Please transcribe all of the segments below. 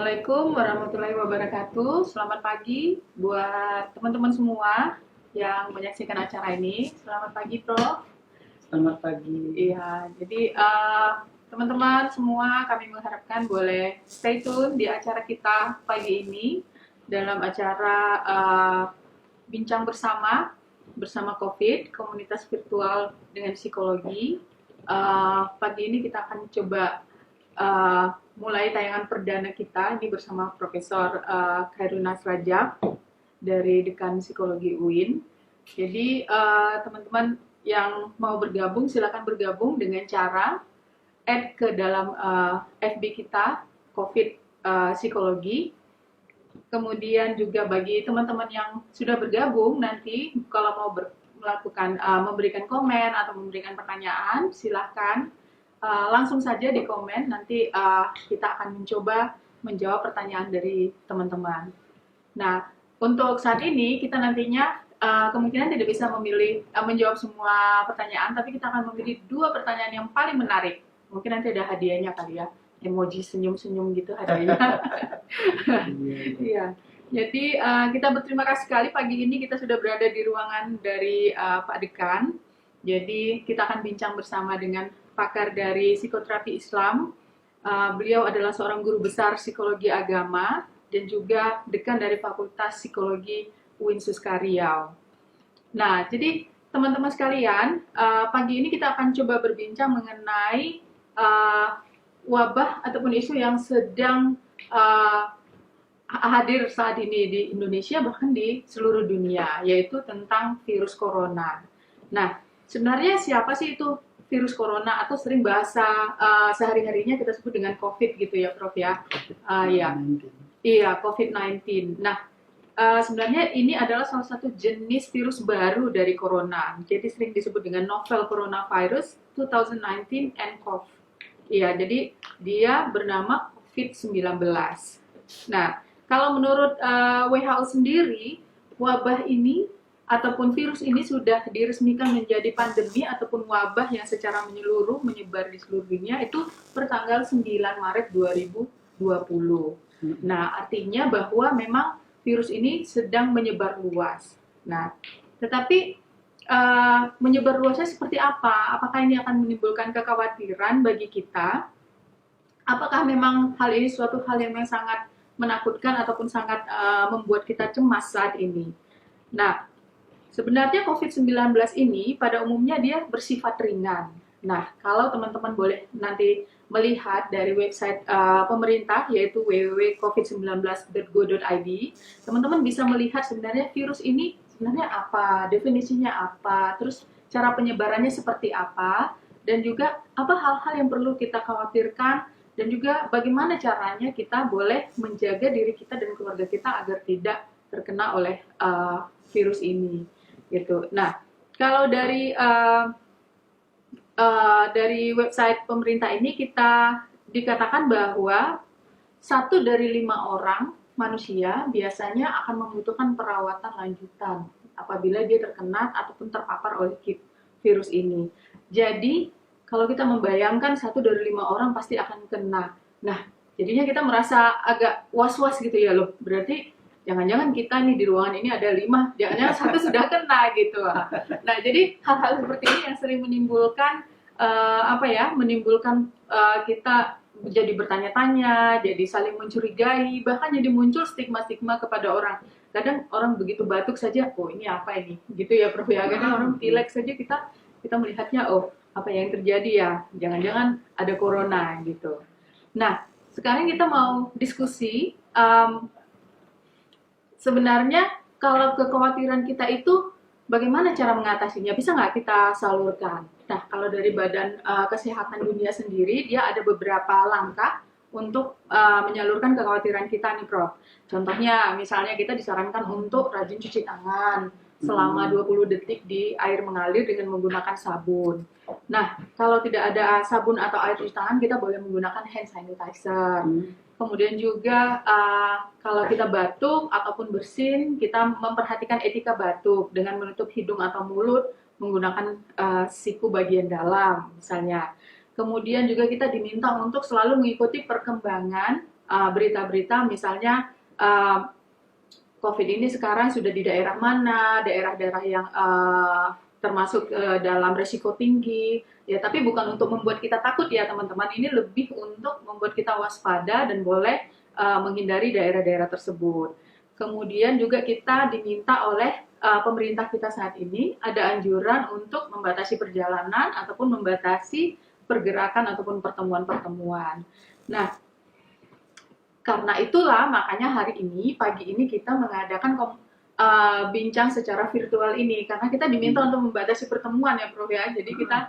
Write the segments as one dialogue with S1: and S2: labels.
S1: Assalamualaikum warahmatullahi wabarakatuh. Selamat pagi buat teman-teman semua yang menyaksikan acara ini. Selamat pagi, Prof.
S2: Selamat pagi.
S1: Iya, jadi teman-teman semua kami mengharapkan boleh stay tune di acara kita pagi ini dalam acara bincang bersama COVID, komunitas virtual dengan psikologi. Pagi ini kita akan coba mulai tayangan perdana kita ini bersama Profesor Khairunas Rajab dari Dekan Psikologi UIN. Jadi teman-teman yang mau bergabung silakan bergabung dengan cara add ke dalam FB kita COVID Psikologi. Kemudian juga bagi teman-teman yang sudah bergabung nanti kalau mau melakukan memberikan komen atau memberikan pertanyaan silahkan langsung saja di komen, nanti kita akan mencoba menjawab pertanyaan dari teman-teman. Nah, untuk saat ini kita nantinya kemungkinan tidak bisa memilih menjawab semua pertanyaan, tapi kita akan memilih 2 pertanyaan yang paling menarik. Mungkin nanti ada hadiahnya kali ya, emoji senyum-senyum gitu hadiahnya. Iya. Jadi kita berterima kasih sekali pagi ini kita sudah berada di ruangan dari Pak Dekan. Jadi kita akan bincang bersama dengan pakar dari psikoterapi Islam. Beliau adalah seorang guru besar psikologi agama dan juga dekan dari Fakultas Psikologi UIN Suskariau. Nah, jadi teman-teman sekalian, pagi ini kita akan coba berbincang mengenai wabah ataupun isu yang sedang hadir saat ini di Indonesia bahkan di seluruh dunia, yaitu tentang virus corona. Nah, sebenarnya siapa sih itu virus corona atau sering bahasa sehari-harinya kita sebut dengan COVID gitu ya, Prof ya? Ya, iya COVID-19. Nah, sebenarnya ini adalah salah satu jenis virus baru dari corona. Jadi sering disebut dengan novel coronavirus 2019 nCoV. Iya, jadi dia bernama COVID-19. Nah, kalau menurut WHO sendiri, wabah ini ataupun virus ini sudah diresmikan menjadi pandemi ataupun wabah yang secara menyeluruh menyebar di seluruh dunia itu pertanggal 9 Maret 2020. Nah, artinya bahwa memang virus ini sedang menyebar luas. Nah, tetapi menyebar luasnya seperti apa? Apakah ini akan menimbulkan kekhawatiran bagi kita? Apakah memang hal ini suatu hal yang sangat menakutkan ataupun sangat membuat kita cemas saat ini? Nah, sebenarnya COVID-19 ini pada umumnya dia bersifat ringan. Nah, kalau teman-teman boleh nanti melihat dari website pemerintah yaitu www.covid19.go.id, teman-teman bisa melihat sebenarnya virus ini sebenarnya apa, definisinya apa, terus cara penyebarannya seperti apa, dan juga apa hal-hal yang perlu kita khawatirkan, dan juga bagaimana caranya kita boleh menjaga diri kita dan keluarga kita agar tidak terkena oleh virus ini. Gitu. Nah, kalau dari website pemerintah ini kita dikatakan bahwa 1 dari 5 orang manusia biasanya akan membutuhkan perawatan lanjutan apabila dia terkena ataupun terpapar oleh virus ini. Jadi, kalau kita membayangkan 1 dari 5 orang pasti akan kena. Nah, jadinya kita merasa agak was-was gitu ya loh. Berarti jangan-jangan kita nih di ruangan ini ada 5, jangan-jangan 1 sudah kena gitu. Nah, jadi hal-hal seperti ini yang sering menimbulkan menimbulkan kita jadi bertanya-tanya, jadi saling mencurigai, bahkan jadi muncul stigma-stigma kepada orang. Kadang orang begitu batuk saja, oh ini apa ini? Gitu ya, Prof ya. Kadang orang pilek saja kita melihatnya, oh apa yang terjadi ya? Jangan-jangan ada corona gitu. Nah, sekarang kita mau diskusi. Sebenarnya kalau kekhawatiran kita itu bagaimana cara mengatasinya? Bisa nggak kita salurkan? Nah, kalau dari Badan Kesehatan Dunia sendiri, dia ada beberapa langkah untuk menyalurkan kekhawatiran kita nih, Prof. Contohnya, misalnya kita disarankan untuk rajin cuci tangan selama 20 detik di air mengalir dengan menggunakan sabun. Nah, kalau tidak ada sabun atau air cuci tangan, kita boleh menggunakan hand sanitizer. Kemudian juga kalau kita batuk ataupun bersin, kita memperhatikan etika batuk dengan menutup hidung atau mulut menggunakan siku bagian dalam misalnya. Kemudian juga kita diminta untuk selalu mengikuti perkembangan berita-berita misalnya COVID ini sekarang sudah di daerah mana, daerah-daerah yang termasuk dalam resiko tinggi, ya tapi bukan untuk membuat kita takut ya teman-teman, ini lebih untuk membuat kita waspada dan boleh menghindari daerah-daerah tersebut. Kemudian juga kita diminta oleh pemerintah kita saat ini, ada anjuran untuk membatasi perjalanan ataupun membatasi pergerakan ataupun pertemuan-pertemuan. Nah, karena itulah makanya hari ini, pagi ini kita mengadakan bincang secara virtual ini, karena kita diminta untuk membatasi pertemuan ya Prof ya. Jadi kita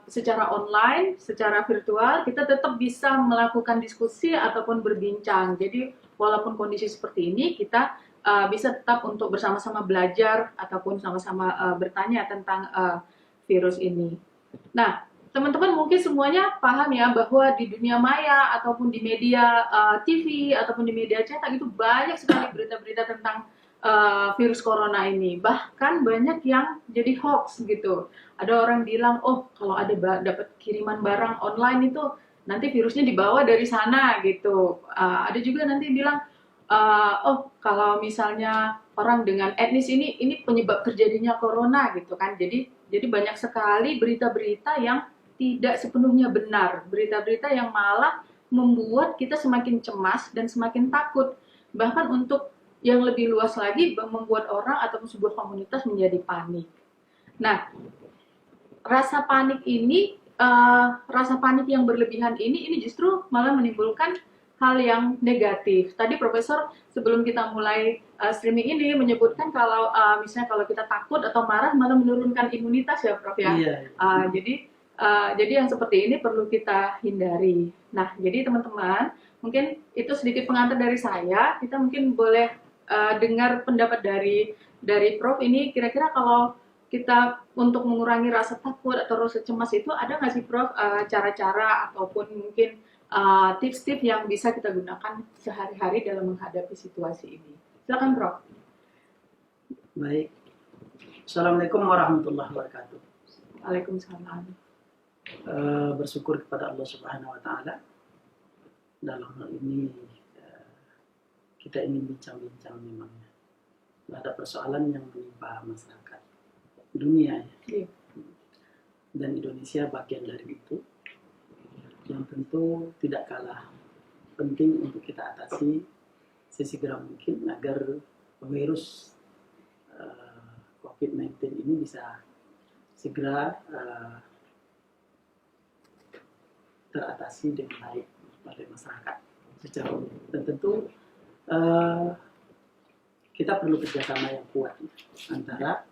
S1: secara online, secara virtual, kita tetap bisa melakukan diskusi ataupun berbincang. Jadi walaupun kondisi seperti ini, kita bisa tetap untuk bersama-sama belajar ataupun sama-sama bertanya tentang virus ini. Nah, teman-teman mungkin semuanya paham ya bahwa di dunia maya ataupun di media TV ataupun di media cetak itu banyak sekali berita-berita tentang virus corona ini. Bahkan banyak yang jadi hoax gitu. Ada orang bilang, oh kalau ada dapat kiriman barang online itu nanti virusnya dibawa dari sana gitu. Ada juga nanti bilang, oh kalau misalnya orang dengan etnis ini penyebab terjadinya corona gitu kan. Jadi banyak sekali berita-berita yang tidak sepenuhnya benar, berita-berita yang malah membuat kita semakin cemas dan semakin takut. Bahkan untuk yang lebih luas lagi, membuat orang ataupun sebuah komunitas menjadi panik. Nah, rasa panik ini, rasa panik yang berlebihan ini justru malah menimbulkan hal yang negatif. Tadi Profesor sebelum kita mulai streaming ini menyebutkan kalau misalnya kalau kita takut atau marah malah menurunkan imunitas ya Prof ya.
S2: Iya.
S1: Jadi yang seperti ini perlu kita hindari. Nah, jadi teman-teman, mungkin itu sedikit pengantar dari saya. Kita mungkin boleh dengar pendapat dari Prof ini. Kira-kira kalau kita untuk mengurangi rasa takut atau rasa cemas itu ada nggak sih Prof cara-cara ataupun mungkin tips-tips yang bisa kita gunakan sehari-hari dalam menghadapi situasi ini? Silakan Prof.
S2: Baik. Assalamualaikum warahmatullahi wabarakatuh.
S1: Waalaikumsalam.
S2: Bersyukur kepada Allah Subhanahu Wa Taala. Dalam hal ini kita ingin bincang-bincang memang ada persoalan yang menimpa masyarakat dunia ya. Dan Indonesia bagian dari itu, yang tentu tidak kalah penting untuk kita atasi sesegera mungkin agar virus COVID-19 ini bisa segera teratasi dengan baik oleh masyarakat secara umum. Dan tentu kita perlu kerjasama yang kuat antara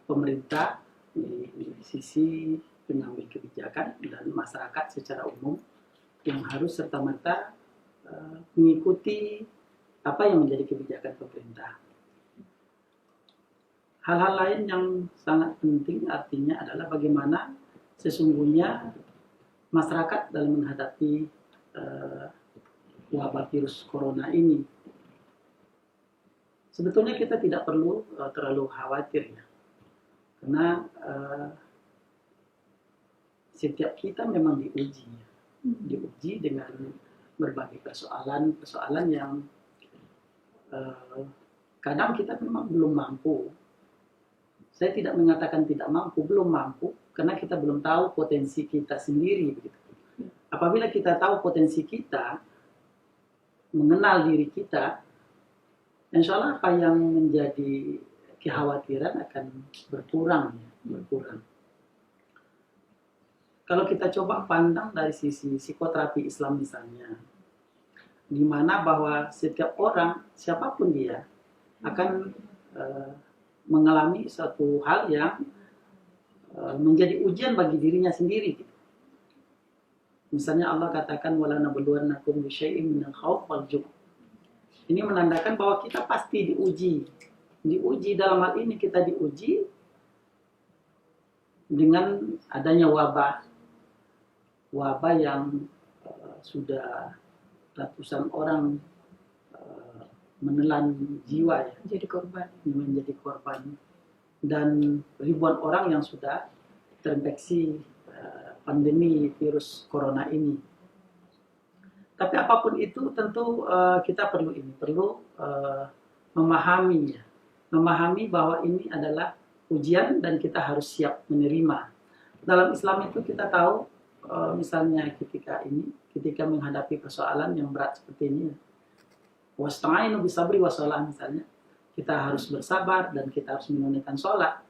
S2: pemerintah di sisi pengambil kebijakan dan masyarakat secara umum yang harus serta-merta mengikuti apa yang menjadi kebijakan pemerintah. Hal-hal lain yang sangat penting artinya adalah bagaimana sesungguhnya masyarakat dalam menghadapi wabah virus corona ini. Sebetulnya kita tidak perlu terlalu khawatir ya, karena setiap kita memang diuji dengan berbagai persoalan yang kadang kita memang belum mampu. Saya tidak mengatakan tidak mampu, belum mampu, karena kita belum tahu potensi kita sendiri. Begitu. Apabila kita tahu potensi kita, mengenal diri kita, insya Allah apa yang menjadi kekhawatiran akan berkurang. Kalau kita coba pandang dari sisi psikoterapi Islam misalnya, di mana bahwa setiap orang, siapapun dia, akan mengalami suatu hal yang menjadi ujian bagi dirinya sendiri. Misalnya Allah katakan wala nabluwannakum bisyai'in minal khauf wal ju'. Ini menandakan bahwa kita pasti diuji. Diuji dalam hal ini kita diuji dengan adanya wabah yang sudah ratusan orang menelan jiwa ya, menjadi korban dan ribuan orang yang sudah terinfeksi pandemi virus corona ini. Tapi apapun itu tentu kita perlu memahaminya, memahami bahwa ini adalah ujian dan kita harus siap menerima. Dalam Islam itu kita tahu misalnya ketika menghadapi persoalan yang berat seperti ini, wasta'inu bisabri wassalah misalnya, kita harus bersabar dan kita harus menunaikan sholat.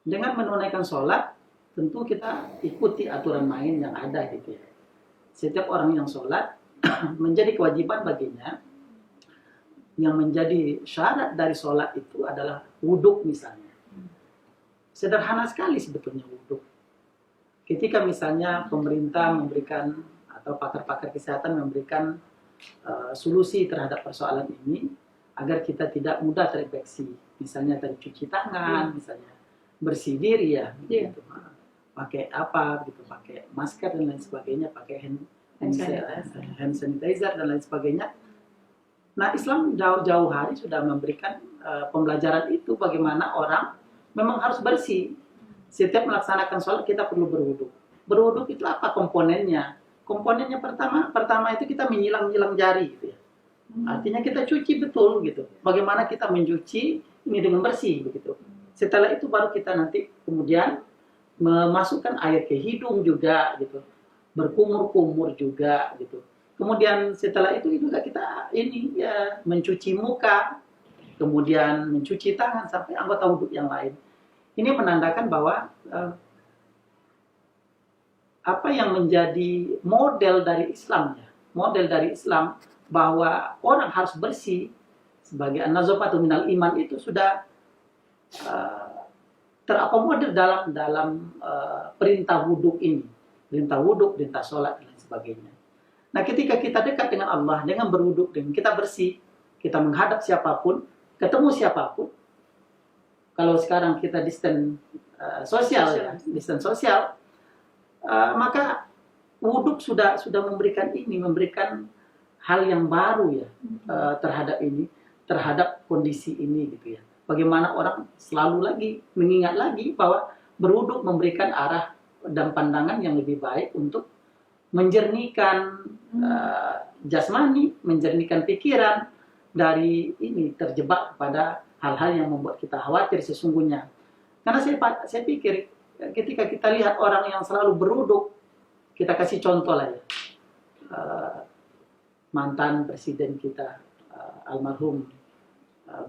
S2: Dengan menunaikan sholat, tentu kita ikuti aturan main yang ada gitu ya. Setiap orang yang sholat menjadi kewajiban baginya. Yang menjadi syarat dari sholat itu adalah wudhu misalnya. Sederhana sekali sebetulnya wudhu. Ketika misalnya pemerintah memberikan atau pakar-pakar kesehatan memberikan solusi terhadap persoalan ini agar kita tidak mudah terinfeksi, misalnya dari cuci tangan, misalnya bersih diri ya, gitu. Pakai apa, gitu, pakai masker dan lain sebagainya, pakai hand sanitizer dan lain sebagainya. Nah, Islam jauh-jauh hari sudah memberikan pembelajaran itu bagaimana orang memang harus bersih. Setiap melaksanakan sholat kita perlu berwudu. Berwudu itu apa komponennya? Komponennya pertama itu kita menyilang-nyilang jari gitu ya. Artinya kita cuci betul gitu. Bagaimana kita mencuci ini dengan bersih begitu. Setelah itu baru kita nanti kemudian memasukkan air ke hidung juga gitu. Berkumur-kumur juga gitu. Kemudian setelah itu juga kita mencuci muka, kemudian mencuci tangan sampai anggota wudhu yang lain. Ini menandakan bahwa apa yang menjadi model dari Islam ya, model dari Islam bahwa orang harus bersih sebagai an-nazafatu minal iman itu sudah terakomodir dalam perintah wudhu ini, perintah wudhu, perintah sholat dan lain sebagainya. Nah, ketika kita dekat dengan Allah, dengan berwudhu, dengan kita bersih, kita menghadap siapapun, ketemu siapapun. Kalau sekarang kita distance sosial, maka wudhu sudah memberikan hal yang baru ya terhadap kondisi ini gitu ya. Bagaimana orang selalu lagi mengingat lagi bahwa berwudhu memberikan arah dan pandangan yang lebih baik untuk menjernihkan jasmani, menjernihkan pikiran dari ini terjebak pada hal-hal yang membuat kita khawatir sesungguhnya. Karena saya pikir ketika kita lihat orang yang selalu berwudhu, kita kasih contoh lah ya, mantan presiden kita almarhum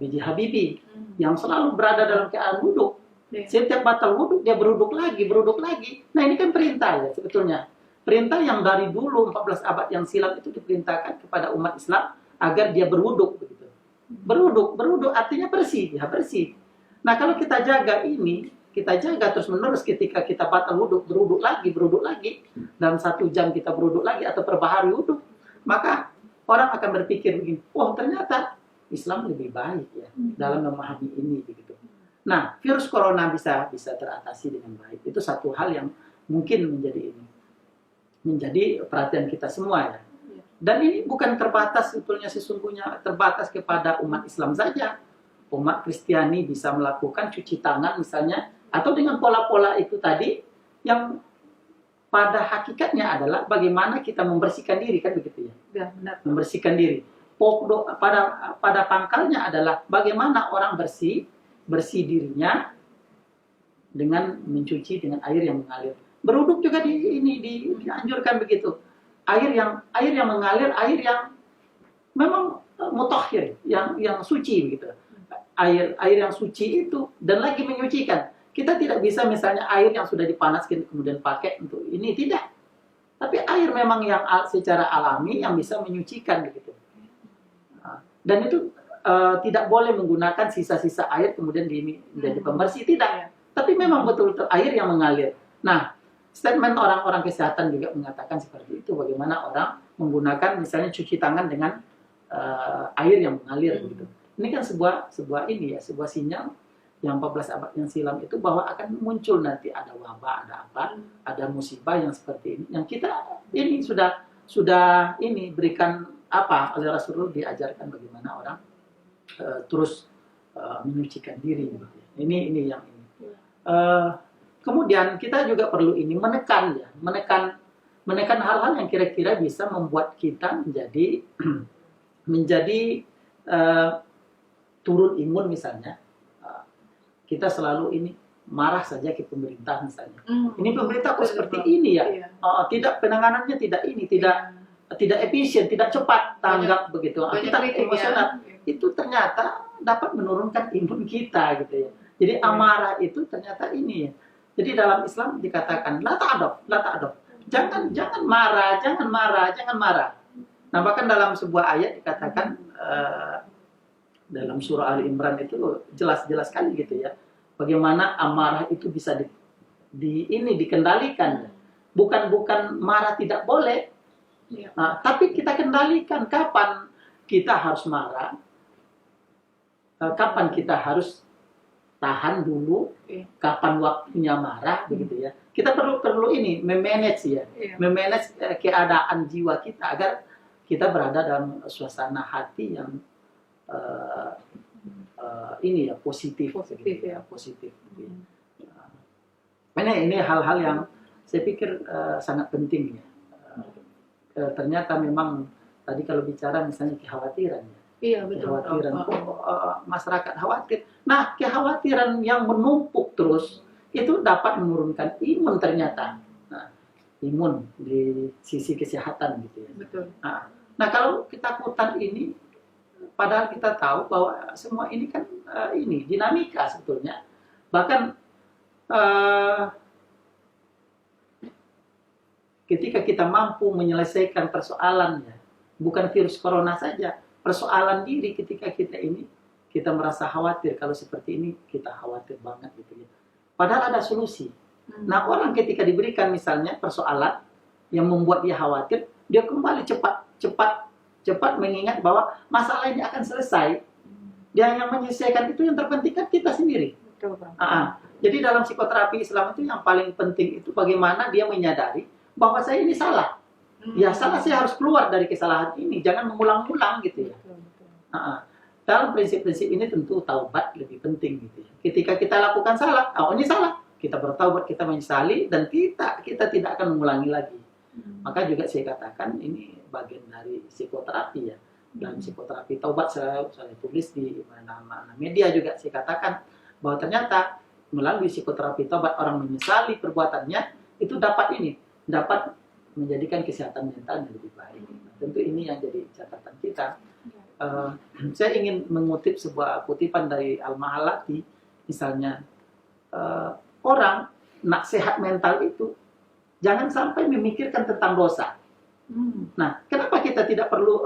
S2: B.J. Habibie yang selalu berada dalam keadaan wudhu. Setiap batal wudhu dia berwudhu lagi. Nah, ini kan perintah ya sebetulnya. Perintah yang dari dulu 14 abad yang silam itu diperintahkan kepada umat Islam agar dia berwudhu begitu. Berwudhu artinya bersih, ya bersih. Nah, kalau kita jaga ini, kita jaga terus-menerus ketika kita batal wudhu, berwudhu lagi, dalam 1 jam kita berwudhu lagi atau per hari wudhu, maka orang akan berpikir begini, oh ternyata Islam lebih baik ya dalam memahami ini begitu. Nah, virus corona bisa teratasi dengan baik. Itu satu hal yang mungkin menjadi perhatian kita semua ya. Dan ini bukan terbatas sebetulnya sesungguhnya terbatas kepada umat Islam saja. Umat Kristiani bisa melakukan cuci tangan misalnya atau dengan pola-pola itu tadi yang pada hakikatnya adalah bagaimana kita membersihkan diri kan begitu ya.
S1: Ya, benar.
S2: Membersihkan diri. Pada pangkalnya adalah bagaimana orang bersih dirinya dengan mencuci dengan air yang mengalir. Berwudhu juga dianjurkan begitu. Air yang mengalir, air yang memang mutahhir, yang suci begitu. Air yang suci itu dan lagi menyucikan. Kita tidak bisa misalnya air yang sudah dipanaskan kemudian pakai untuk ini, tidak. Tapi air memang yang secara alami yang bisa menyucikan begitu. Dan itu tidak boleh menggunakan sisa-sisa air kemudian menjadi pembersih, tidak. Tapi memang betul-betul air yang mengalir. Nah, statement orang-orang kesehatan juga mengatakan seperti itu. Bagaimana orang menggunakan misalnya cuci tangan dengan air yang mengalir gitu. Ini kan sebuah sinyal yang 14 abad yang silam itu bahwa akan muncul nanti ada wabah, ada apa, ada musibah yang seperti ini. Yang kita ini sudah berikan apa oleh Rasulullah diajarkan bagaimana orang terus menyucikan diri gitu. Ini yang ini. Kemudian kita juga perlu menekan menekan hal-hal yang kira-kira bisa membuat kita menjadi menjadi turun imun misalnya. Kita selalu ini marah saja ke pemerintah misalnya. Ini pemerintah kok seperti ini ya?
S1: Iya.
S2: Tidak, penanganannya tidak tidak efisien, tidak cepat tanggap begitu. Kita emosional. Itu ternyata dapat menurunkan imun kita gitu ya. Jadi amarah itu ternyata ini ya. Jadi dalam Islam dikatakan la ta'adab. Jangan marah, jangan marah. Nah, bahkan dalam sebuah ayat dikatakan dalam surah Ali Imran itu jelas-jelas sekali gitu ya. Bagaimana amarah itu bisa dikendalikan. Bukan marah tidak boleh. Nah, tapi kita kendalikan kapan kita harus marah, kapan kita harus tahan dulu, kapan waktunya marah, begitu ya. Kita perlu ini memanage ya, memanage keadaan jiwa kita agar kita berada dalam suasana hati yang ini ya positif gitu ya, positif. Ini hal-hal yang saya pikir sangat penting ya. Ternyata memang tadi kalau bicara misalnya kekhawatiran ya.
S1: Iya, betul.
S2: Kekhawatiran masyarakat khawatir. Nah, kekhawatiran yang menumpuk terus itu dapat menurunkan imun ternyata. Nah, imun di sisi kesehatan gitu ya.
S1: Betul.
S2: Nah, kalau ketakutan ini padahal kita tahu bahwa semua ini kan ini dinamika sebetulnya. Bahkan ketika kita mampu menyelesaikan persoalannya, bukan virus corona saja, persoalan diri ketika kita merasa khawatir, kalau seperti ini kita khawatir banget gitu ya. Padahal ada solusi. Nah, orang ketika diberikan misalnya persoalan yang membuat dia khawatir, dia kembali cepat mengingat bahwa masalah ini akan selesai. Dia yang menyelesaikan itu yang terpenting kan kita sendiri.
S1: Betul, Bang.
S2: Jadi dalam psikoterapi Islam itu yang paling penting itu bagaimana dia menyadari bahwa saya ini salah. Ya salah, saya harus keluar dari kesalahan ini, jangan mengulang-ulang gitu ya. Dalam prinsip-prinsip ini tentu taubat lebih penting gitu ya. Ketika kita lakukan salah, ini salah, kita bertaubat, kita menyesali dan kita tidak akan mengulangi lagi. Maka juga saya katakan ini bagian dari psikoterapi ya. Dalam psikoterapi taubat saya tulis di mana-mana media juga saya katakan bahwa ternyata melalui psikoterapi taubat orang menyesali perbuatannya itu dapat menjadikan kesehatan mental yang lebih baik. Tentu ini yang jadi catatan kita. Saya ingin mengutip sebuah kutipan dari Al-Mahalati, misalnya orang nak sehat mental itu jangan sampai memikirkan tentang dosa. Nah, kenapa kita tidak perlu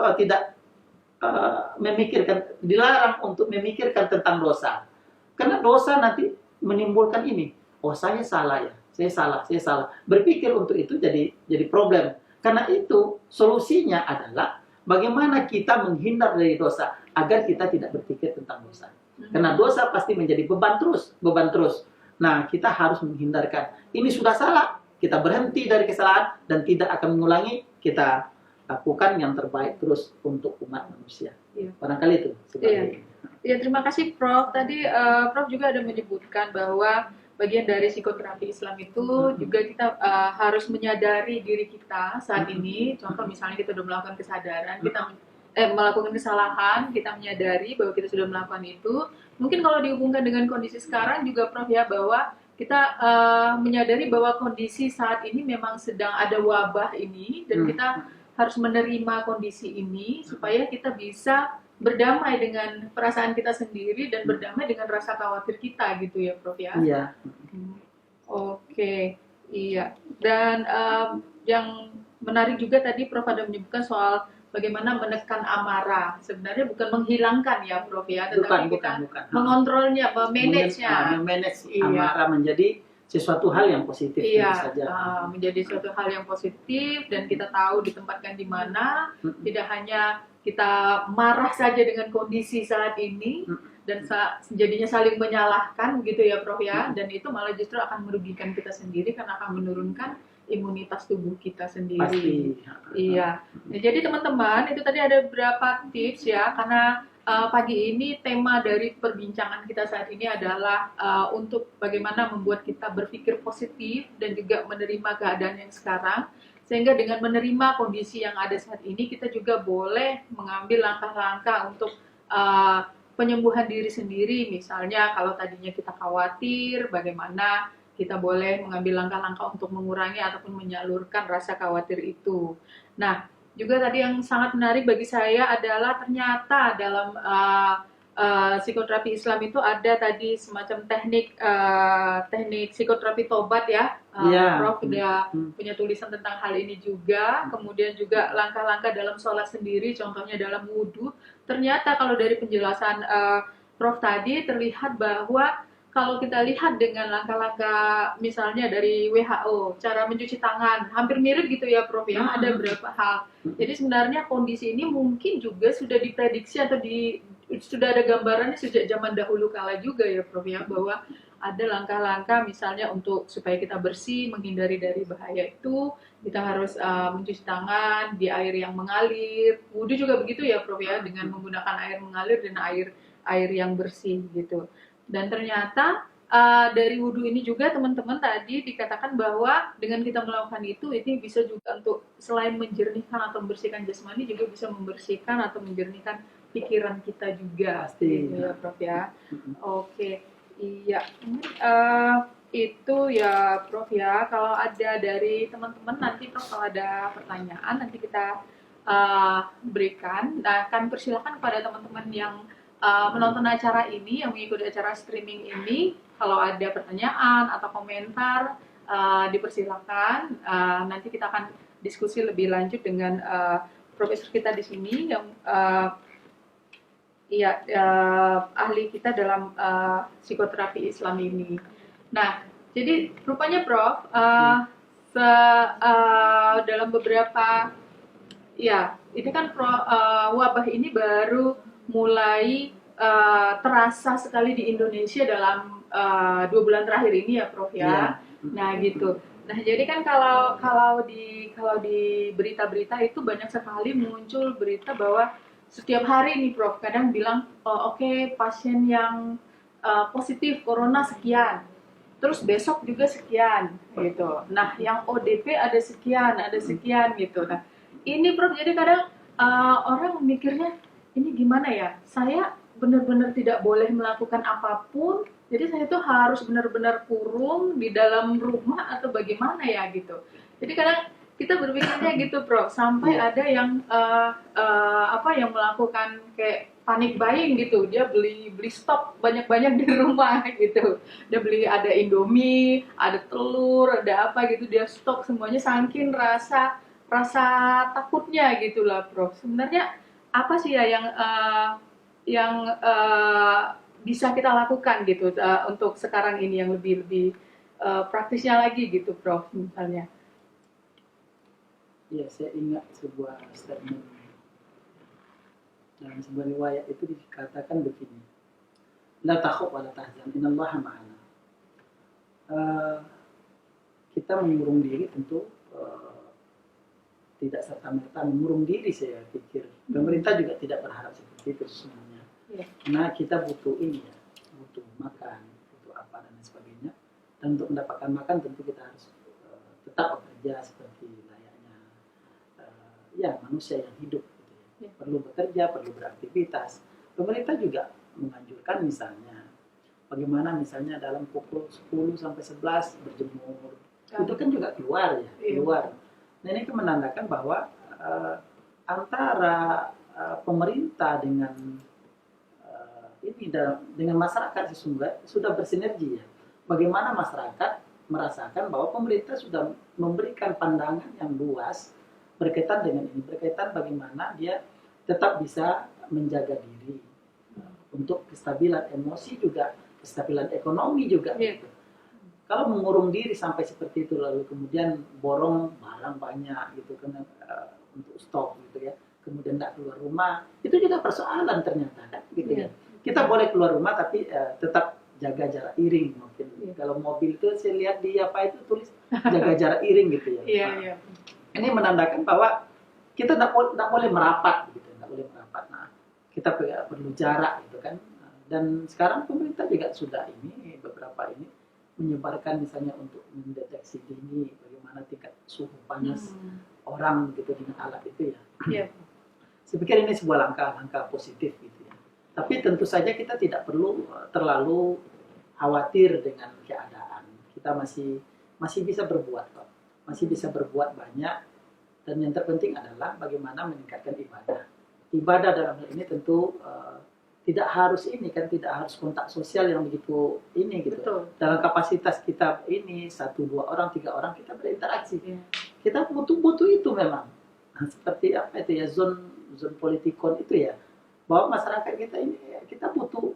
S2: memikirkan, dilarang untuk memikirkan tentang dosa? Karena dosa nanti menimbulkan ini. Oh, saya salah ya. Saya salah. Berpikir untuk itu jadi problem. Karena itu solusinya adalah bagaimana kita menghindar dari dosa agar kita tidak berpikir tentang dosa. Karena dosa pasti menjadi beban terus. Nah, kita harus menghindarkan. Ini sudah salah, kita berhenti dari kesalahan dan tidak akan mengulangi. Kita lakukan yang terbaik terus untuk umat manusia. Barangkali itu.
S1: Iya, terima kasih Prof. Tadi Prof juga ada menyebutkan bahwa bagian dari psikoterapi Islam itu juga kita harus menyadari diri kita saat ini. Contoh misalnya kita sudah melakukan kesadaran, kita melakukan kesalahan, kita menyadari bahwa kita sudah melakukan itu. Mungkin kalau dihubungkan dengan kondisi sekarang juga Prof ya, bahwa kita menyadari bahwa kondisi saat ini memang sedang ada wabah ini dan kita harus menerima kondisi ini supaya kita bisa berdamai dengan perasaan kita sendiri dan berdamai dengan rasa khawatir kita gitu ya Prof ya.
S2: Iya.
S1: Oke, iya. Dan yang menarik juga tadi Prof ada menyebutkan soal bagaimana menekan amarah. Sebenarnya bukan menghilangkan ya Prof ya, tetapi bukan. Mengontrolnya, memanage-nya.
S2: Memanage amarah menjadi sesuatu hal yang positif.
S1: Iya, menjadi suatu hal yang positif dan kita tahu ditempatkan di mana, tidak hanya kita marah saja dengan kondisi saat ini dan jadinya saling menyalahkan gitu ya Prof ya, dan itu malah justru akan merugikan kita sendiri karena akan menurunkan imunitas tubuh kita sendiri.
S2: Pasti.
S1: Iya. Nah, jadi teman-teman itu tadi ada beberapa tips ya, karena pagi ini tema dari perbincangan kita saat ini adalah untuk bagaimana membuat kita berpikir positif dan juga menerima keadaan yang sekarang. Sehingga dengan menerima kondisi yang ada saat ini, kita juga boleh mengambil langkah-langkah untuk uh, penyembuhan diri sendiri. Misalnya kalau tadinya kita khawatir, bagaimana kita boleh mengambil langkah-langkah untuk mengurangi ataupun menyalurkan rasa khawatir itu. Nah, juga tadi yang sangat menarik bagi saya adalah ternyata dalam psikoterapi Islam itu ada tadi semacam teknik psikoterapi tobat ya.
S2: Iya.
S1: Prof udah punya tulisan tentang hal ini juga. Kemudian juga langkah-langkah dalam sholat sendiri, contohnya dalam wudhu. Ternyata kalau dari penjelasan Prof tadi terlihat bahwa kalau kita lihat dengan langkah-langkah misalnya dari WHO, cara mencuci tangan, hampir mirip gitu ya Prof ya, ada beberapa hal. Jadi sebenarnya kondisi ini mungkin juga sudah diprediksi atau sudah ada gambarannya sejak zaman dahulu kala juga ya Prof ya, bahwa ada langkah-langkah misalnya untuk supaya kita bersih, menghindari dari bahaya itu, kita harus mencuci tangan di air yang mengalir. Wudhu juga begitu ya Prof ya, dengan menggunakan air mengalir dan air yang bersih gitu. Dan ternyata dari wudhu ini juga teman-teman tadi dikatakan bahwa dengan kita melakukan itu, ini bisa juga untuk selain menjernihkan atau membersihkan jasmani, juga bisa membersihkan atau menjernihkan pikiran kita juga.
S2: Pasti.
S1: Gitu ya Prof ya. Oke, iya. Itu ya Prof ya. Kalau ada dari teman-teman nanti Prof kalau ada pertanyaan nanti kita berikan. Nah, kami persilakan kepada teman-teman yang menonton acara ini, yang mengikuti acara streaming ini, kalau ada pertanyaan atau komentar dipersilakan. Nanti kita akan diskusi lebih lanjut dengan profesor kita di sini yang ahli kita dalam psikoterapi Islam ini. Nah, jadi rupanya Prof, dalam beberapa ini kan wabah ini baru mulai terasa sekali di Indonesia dalam 2 bulan terakhir ini ya Prof ya. Nah gitu. Nah jadi kan kalau di berita-berita itu banyak sekali muncul berita bahwa setiap hari nih Prof kadang bilang oke, pasien yang positif corona sekian, terus besok juga sekian gitu. Nah yang ODP ada sekian gitu. Nah ini Prof jadi kadang orang mikirnya ini gimana ya, saya benar-benar tidak boleh melakukan apapun, jadi saya tuh harus benar-benar kurung di dalam rumah atau bagaimana ya gitu. Jadi kadang kita berpikirnya gitu Prof, sampai ada yang yang melakukan kayak panic buying gitu, dia beli stok banyak-banyak di rumah gitu. Dia beli ada Indomie, ada telur, ada apa gitu, dia stok semuanya saking rasa takutnya gitulah Prof. Sebenarnya apa sih ya yang bisa kita lakukan gitu untuk sekarang ini yang lebih praktisnya lagi gitu Prof misalnya.
S2: Ya, saya ingat sebuah statement dalam sebuah riwayat itu dikatakan begini, la takhuf wa la tahzan, innallaha ma'ana. Kita mengurung diri tentu tidak serta-merta mengurung diri, saya pikir. Pemerintah juga tidak berharap seperti itu sebenarnya. Karena kita butuh ini ya, butuh makan, butuh apa dan sebagainya. Dan untuk mendapatkan makan tentu kita harus tetap bekerja seperti layaknya manusia yang hidup. Gitu ya. Perlu bekerja, perlu beraktivitas. Pemerintah juga menganjurkan misalnya, bagaimana misalnya dalam pukul 10 sampai 11 berjemur. Itu kan juga keluar ya, keluar. Nah ini menandakan bahwa antara pemerintah dengan dengan masyarakat sesungguhnya sudah bersinergi ya. Bagaimana masyarakat merasakan bahwa pemerintah sudah memberikan pandangan yang luas berkaitan dengan ini, berkaitan bagaimana dia tetap bisa menjaga diri untuk kestabilan emosi juga, kestabilan ekonomi juga. Gitu. Kalau mengurung diri sampai seperti itu lalu kemudian borong barang banyak gitu kan untuk stok gitu ya, kemudian tidak keluar rumah, itu juga persoalan ternyata kan gitu ya. Kita boleh keluar rumah tapi tetap jaga jarak iring mungkin. Kalau mobil itu saya lihat di apa itu tulis jaga jarak iring gitu ya. Ini menandakan bahwa kita tidak boleh merapat gitu, tidak boleh merapat. Nah, kita perlu jarak gitu kan. Dan sekarang pemerintah juga sudah beberapa ini menyebarkan misalnya untuk mendeteksi dini bagaimana bagaimana tingkat suhu panas
S1: Hmm.
S2: orang gitu dengan alat itu ya.
S1: Iya.
S2: Saya pikir ini sebuah langkah positif gitu ya. Tapi tentu saja kita tidak perlu terlalu khawatir dengan keadaan. Kita masih bisa berbuat kok. Masih bisa berbuat banyak, dan yang terpenting adalah bagaimana meningkatkan ibadah. Ibadah dalam hal ini tentu tidak harus tidak harus kontak sosial yang begitu ini gitu.
S1: Betul.
S2: Dalam kapasitas kita ini 1, 2 orang, 3 orang kita berinteraksi.
S1: Iya.
S2: Kita butuh itu memang. Seperti apa itu ya, zone politikon itu ya, bahwa masyarakat kita ini kita butuh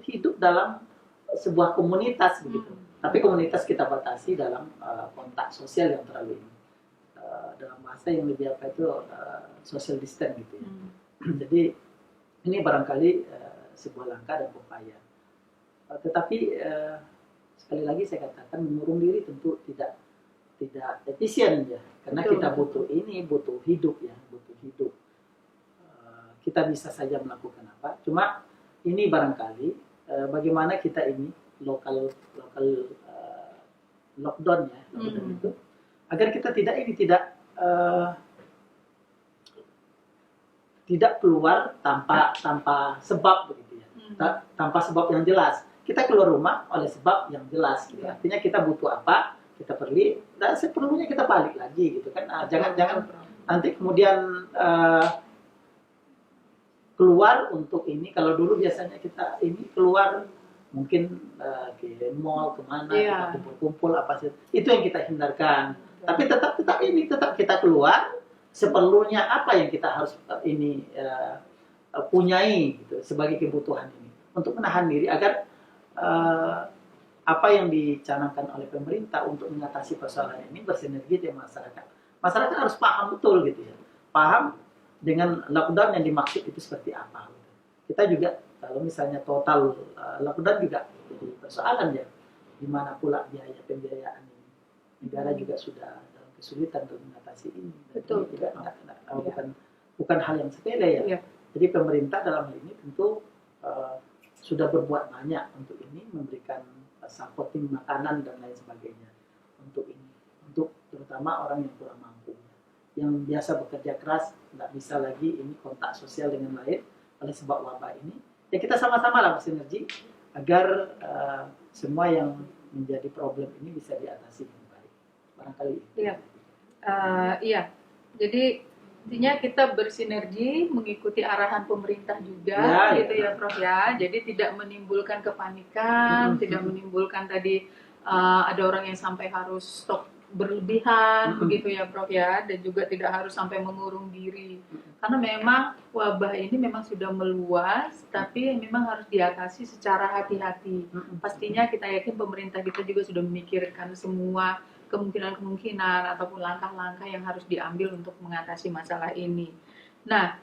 S2: hidup dalam sebuah komunitas begitu. Tapi komunitas kita batasi dalam kontak sosial yang terlalu ini. Dalam bahasa yang lebih apa itu social distance gitu ya. Jadi ini barangkali sebuah langkah dan upaya. Tetapi sekali lagi saya katakan, mengurung diri tentu tidak efisien ya, karena
S1: Betul,
S2: kita
S1: betul.
S2: butuh hidup ya, butuh hidup. Kita bisa saja melakukan apa, cuma ini barangkali bagaimana kita ini lokal lockdown ya, lockdown itu, agar kita tidak keluar tanpa sebab begitu ya, tanpa sebab yang jelas. Kita keluar rumah oleh sebab yang jelas gitu.
S1: Ya.
S2: Artinya kita butuh apa, kita pergi, dan seperlunya kita balik lagi gitu kan. Jangan nanti kemudian keluar untuk ini. Kalau dulu biasanya kita ini keluar mungkin ke mall kemana,
S1: Iya.
S2: kita kumpul apa sih, itu yang kita hindarkan. Tapi tetap kita keluar seperlunya apa yang kita harus ini punyai gitu, sebagai kebutuhan ini, untuk menahan diri agar apa yang dicanangkan oleh pemerintah untuk mengatasi persoalan ini bersinergi dengan masyarakat. Masyarakat harus paham betul gitu ya, paham dengan lockdown yang dimaksud itu seperti apa. Gitu. Kita juga kalau misalnya total lockdown juga jadi persoalan ya, di mana pula biaya pembiayaan ini. Negara juga sudah dalam kesulitan untuk mengatasi ini.
S1: Betul.
S2: Ini juga bukan hal yang sepele ya.
S1: Iya.
S2: Jadi pemerintah dalam hal ini tentu sudah berbuat banyak untuk ini, memberikan supporting makanan dan lain sebagainya untuk ini, untuk terutama orang yang kurang mampu, yang biasa bekerja keras, nggak bisa lagi ini kontak sosial dengan lain oleh sebab wabah ini. Ya kita sama-sama lah bersinergi agar semua yang menjadi problem ini bisa diatasi dengan baik. Barangkali.
S1: Iya. Iya. Jadi intinya kita bersinergi, mengikuti arahan pemerintah juga,
S2: Ya,
S1: gitu ya, Prof ya. Jadi tidak menimbulkan kepanikan, tidak menimbulkan tadi ada orang yang sampai harus stok berlebihan, begitu ya, Prof ya. Dan juga tidak harus sampai mengurung diri, karena memang wabah ini memang sudah meluas, tapi memang harus diatasi secara hati-hati. Pastinya kita yakin pemerintah kita juga sudah memikirkan semua kemungkinan ataupun langkah-langkah yang harus diambil untuk mengatasi masalah ini. Nah,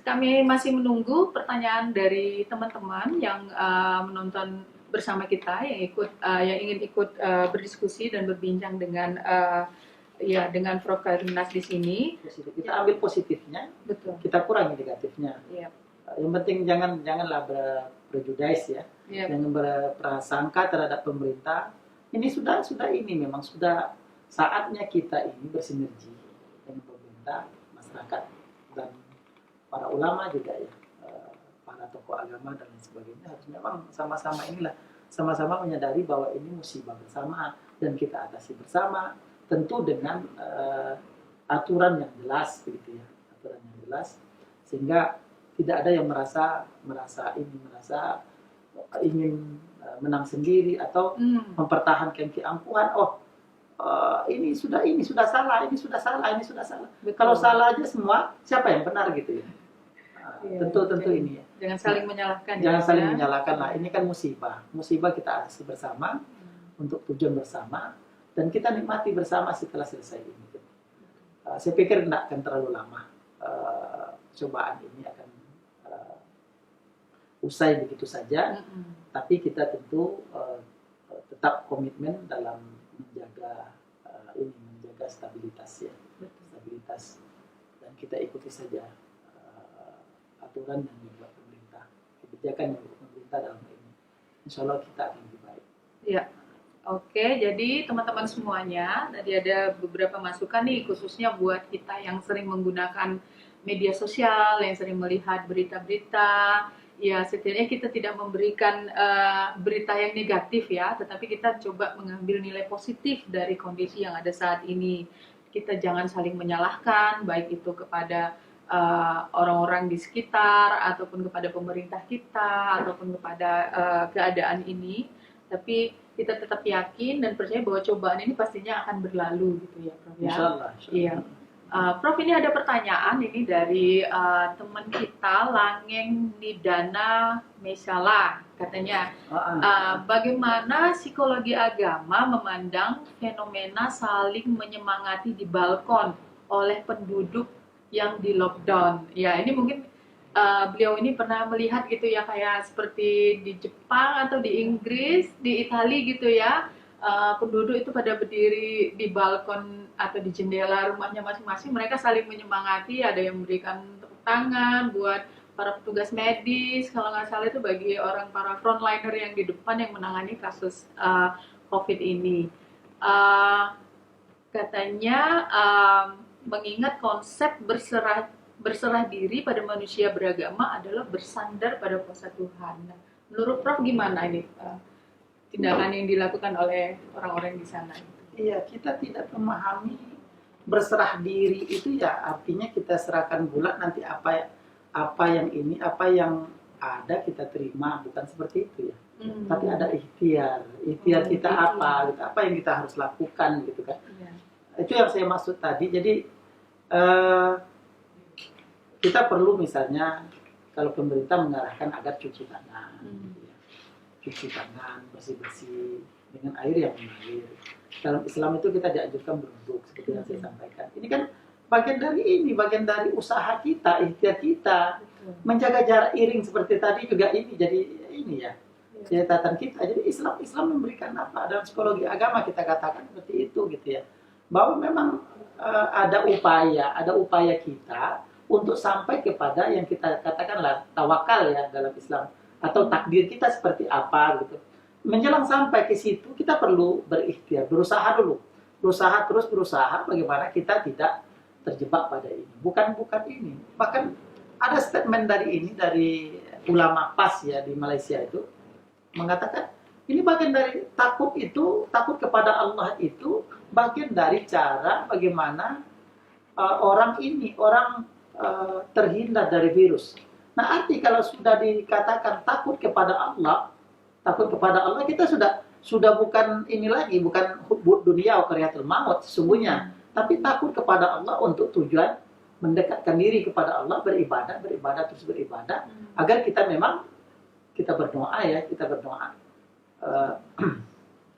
S1: kami masih menunggu pertanyaan dari teman-teman yang menonton bersama kita, yang ingin ikut berdiskusi dan berbincang dengan dengan Prof Karunas di sini.
S2: Kita ambil positifnya,
S1: betul.
S2: Kita kurangi negatifnya.
S1: Iya.
S2: Yang penting janganlah berprejudis ya, jangan berprasangka terhadap pemerintah. Ini sudah memang sudah saatnya kita ini bersinergi dengan pemerintah, masyarakat, dan para ulama juga ya, para tokoh agama dan lain sebagainya, harus memang sama-sama menyadari bahwa ini musibah bersama dan kita atasi bersama, tentu dengan aturan yang jelas begitu ya, aturan yang jelas, sehingga tidak ada yang merasa ingin menang sendiri atau mempertahankan keangkuhan. Ini sudah salah. Betul. Kalau salah aja semua, siapa yang benar gitu ya? Tentu ini ya.
S1: Jangan saling menyalahkan.
S2: Jangan saling menyalahkan lah. Ini kan musibah kita atasi bersama untuk tujuan bersama, dan kita nikmati bersama setelah selesai ini. Saya pikir tidak akan terlalu lama cobaan ini akan usai begitu saja. Tapi kita tentu tetap komitmen dalam menjaga stabilitas ya, stabilitas, dan kita ikuti saja aturan yang dibuat pemerintah, kebijakan yang dibuat pemerintah dalam hal ini. Insya Allah kita akan lebih baik.
S1: Iya. Oke, jadi teman-teman semuanya, tadi ada beberapa masukan nih, khususnya buat kita yang sering menggunakan media sosial, yang sering melihat berita-berita. Ya, setidaknya kita tidak memberikan berita yang negatif ya, tetapi kita coba mengambil nilai positif dari kondisi yang ada saat ini. Kita jangan saling menyalahkan, baik itu kepada orang-orang di sekitar, ataupun kepada pemerintah kita, ataupun kepada keadaan ini. Tapi kita tetap yakin dan percaya bahwa cobaan ini pastinya akan berlalu gitu ya, Prof ya.
S2: Insya Allah.
S1: Iya. Prof, ini ada pertanyaan ini dari teman kita Langeng Nidana Mesala, katanya bagaimana psikologi agama memandang fenomena saling menyemangati di balkon oleh penduduk yang di lockdown. Ya, ini mungkin beliau ini pernah melihat gitu ya, kayak seperti di Jepang atau di Inggris, di Italia gitu ya, penduduk itu pada berdiri di balkon atau di jendela rumahnya masing-masing, mereka saling menyemangati, ada yang memberikan tepuk tangan buat para petugas medis, kalau nggak salah itu bagi orang para frontliner yang di depan yang menangani kasus COVID ini. Katanya mengingat konsep berserah diri pada manusia beragama adalah bersandar pada kuasa Tuhan. Nah, menurut Prof gimana ini tindakan yang dilakukan oleh orang-orang di sana?
S2: Iya, kita tidak memahami berserah diri itu ya artinya kita serahkan bulat, nanti apa yang ada kita terima, bukan seperti itu ya. Tapi ada ikhtiar kita apa yang kita harus lakukan gitu kan. Ya. Itu yang saya maksud tadi. Jadi kita perlu misalnya kalau pemerintah mengarahkan agar cuci tangan, cuci tangan, bersih-bersih dengan air yang mengalir. Dalam Islam itu kita dianjurkan berwudu seperti yang saya sampaikan. Ini kan bagian dari usaha kita, ikhtiar kita. Menjaga jarak iring seperti tadi juga ini jadi ini ya. Catatan kita. Jadi Islam memberikan apa? Dalam psikologi agama kita katakan seperti itu gitu ya. Bahwa memang ada upaya kita untuk sampai kepada yang kita katakanlah tawakal ya dalam Islam, atau takdir kita seperti apa gitu. Menjelang sampai ke situ kita perlu berikhtiar, berusaha terus berusaha bagaimana kita tidak terjebak pada ini. Bukan ini. Bahkan ada statement dari ulama PAS ya di Malaysia itu mengatakan ini bagian dari takut kepada Allah itu bagian dari cara bagaimana orang terhindar dari virus. Nah, arti kalau sudah dikatakan takut kepada Allah kita sudah bukan ini lagi, bukan hubbud dunia wa karihatul maut sesungguhnya, tapi takut kepada Allah untuk tujuan mendekatkan diri kepada Allah, beribadah terus beribadah, agar kita memang kita berdoa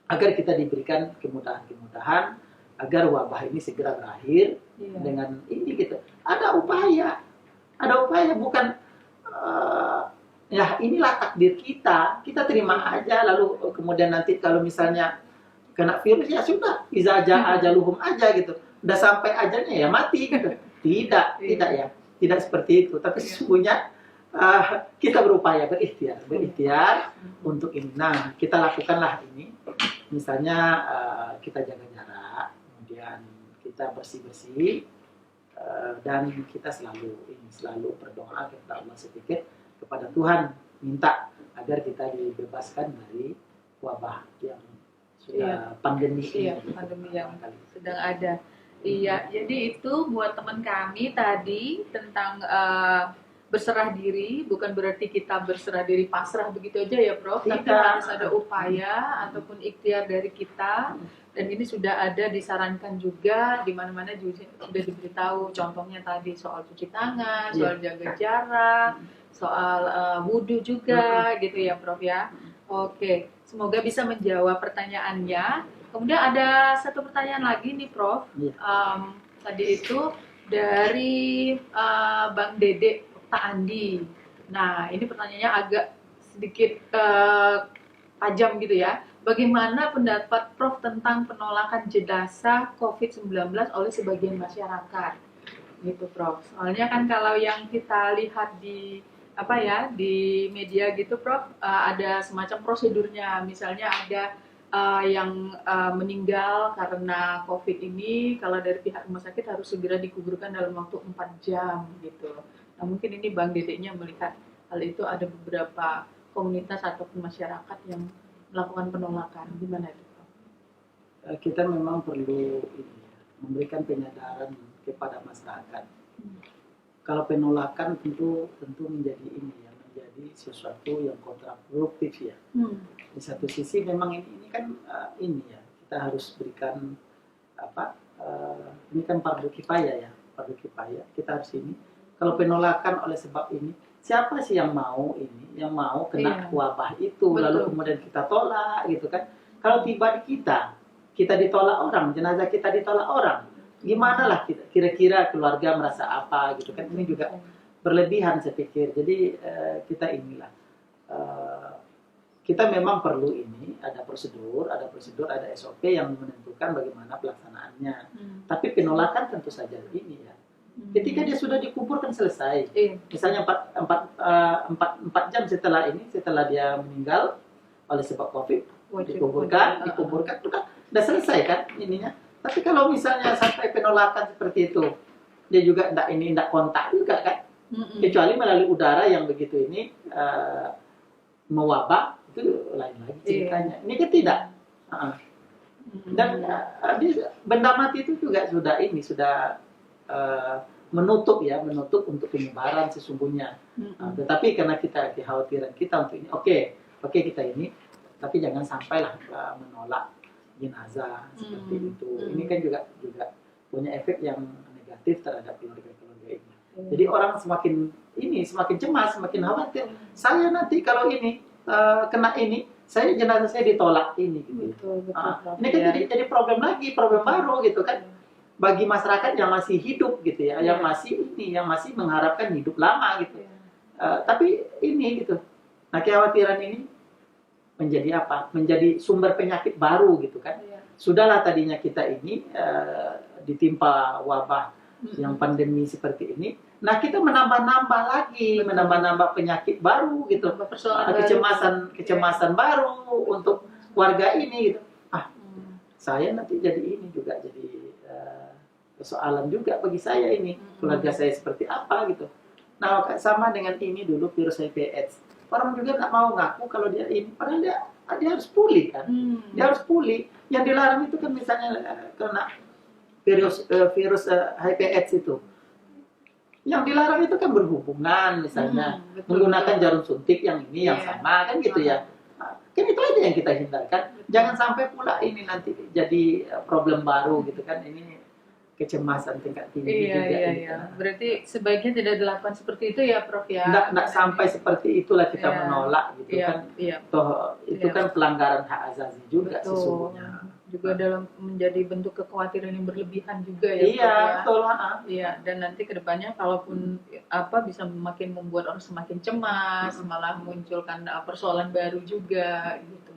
S2: agar kita diberikan kemudahan agar wabah ini segera berakhir dengan ini gitu. Ada upaya bukan ya inilah takdir kita terima aja, lalu kemudian nanti kalau misalnya kena virus ya sudah, iza jaa ajaluhum aja gitu, udah sampai ajalnya ya mati gitu. Tidak ya, tidak seperti itu, tapi sesungguhnya kita berupaya berikhtiar untuk ini. Nah, kita lakukanlah ini, misalnya kita jaga jarak, kemudian kita bersih-bersih, dan kita selalu berdoa kepada Allah sedikit, kepada Tuhan, minta agar kita dibebaskan dari wabah yang sudah pandemi
S1: yang sedang ada. Iya, jadi itu buat teman kami tadi tentang berserah diri, bukan berarti kita berserah diri pasrah begitu aja ya Prof, tapi harus ada upaya ataupun ikhtiar dari kita, dan ini sudah ada disarankan juga di mana-mana juga sudah diberitahu, contohnya tadi soal cuci tangan, soal jaga jarak, soal wudhu juga gitu ya Prof ya. Oke, semoga bisa menjawab pertanyaannya. Kemudian ada satu pertanyaan lagi nih Prof. Tadi itu dari Bang Dede Pak Andi. Nah, ini pertanyaannya agak sedikit tajam gitu ya. Bagaimana pendapat Prof tentang penolakan jenazah COVID-19 oleh sebagian masyarakat? Gitu Prof. Soalnya kan kalau yang kita lihat di di media gitu Prof, ada semacam prosedurnya. Misalnya ada yang meninggal karena COVID ini, kalau dari pihak rumah sakit harus segera dikuburkan dalam waktu 4 jam gitu. Nah mungkin ini Bang Dedeknya melihat hal itu, ada beberapa komunitas ataupun masyarakat yang melakukan penolakan. Gimana itu?
S2: Kita memang perlu ini, memberikan penyadaran kepada masyarakat. Kalau penolakan tentu menjadi ini ya, menjadi sesuatu yang kontraproduktif ya. Di satu sisi memang ini kan ini ya, kita harus berikan ini kan fardu kifayah ya, fardu kifayah. Kita harus ini. Kalau penolakan oleh sebab ini, siapa sih yang mau ini, yang mau kena wabah itu,
S1: Betul.
S2: lalu kemudian kita tolak gitu kan? Kalau tiba di kita ditolak orang, jenazah kita ditolak orang, gimana lah kira-kira keluarga merasa apa gitu kan? Ini juga berlebihan saya pikir. Jadi kita inilah. Kita memang perlu ini, ada prosedur, ada SOP yang menentukan bagaimana pelaksanaannya. Tapi penolakan tentu saja ini ya. Ketika dia sudah dikubur kan selesai. Misalnya 4 jam setelah dia meninggal oleh sebab COVID, dikuburkan, itu kan udah selesai kan ininya. Tapi kalau misalnya sampai penolakan seperti itu, dia juga enggak kontak juga kan. Kecuali melalui udara yang begitu ini mewabah, itu lain lagi ceritanya. Ini kan tidak. Dan benda mati itu juga sudah menutup untuk penyebaran sesungguhnya. Tetapi karena kekhawatiran kita untuk ini, oke kita ini, tapi jangan sampailah menolak jenazah seperti itu. Ini kan juga punya efek yang negatif terhadap keluarga ini. Jadi orang semakin cemas, semakin khawatir. Saya nanti kalau ini kena ini, jenazah saya ditolak ini gitu.
S1: Betul,
S2: ini kan jadi problem baru gitu kan. Bagi masyarakat yang masih hidup gitu ya, yang masih mengharapkan hidup lama gitu. Tapi ini gitu. Nah, kekhawatiran ini menjadi apa? Menjadi sumber penyakit baru gitu kan. Sudahlah tadinya kita ini ditimpa wabah yang pandemi seperti ini. Nah, kita menambah lagi, menambah penyakit baru gitu. Kecemasan baru untuk warga ini gitu. Saya nanti jadi ini juga jadi persoalan juga bagi saya ini, keluarga saya seperti apa gitu. Nah, sama dengan ini dulu virus HIV/AIDS. Orang juga nggak mau ngaku kalau dia ini, padahal dia harus pulih kan. Dia harus pulih. Yang dilarang itu kan misalnya kena virus HIV/AIDS itu. Yang dilarang itu kan berhubungan misalnya, menggunakan jarum suntik yang ini yang sama kan gitu ya. Kan itu aja yang kita hindarkan. Jangan sampai pula ini nanti jadi problem baru gitu kan. Ini kecemasan tingkat tinggi juga.
S1: Iya. Berarti sebaiknya tidak dilakukan seperti itu ya, Prof ya.
S2: Nggak sampai seperti itulah kita menolak gitu kan. Toh itu kan pelanggaran hak asasi juga sesungguhnya.
S1: Juga dalam menjadi bentuk kekhawatiran yang berlebihan juga ya.
S2: Iya, betul.
S1: Iya, dan nanti kedepannya kalaupun bisa makin membuat orang semakin cemas, malah munculkan persoalan baru juga gitu.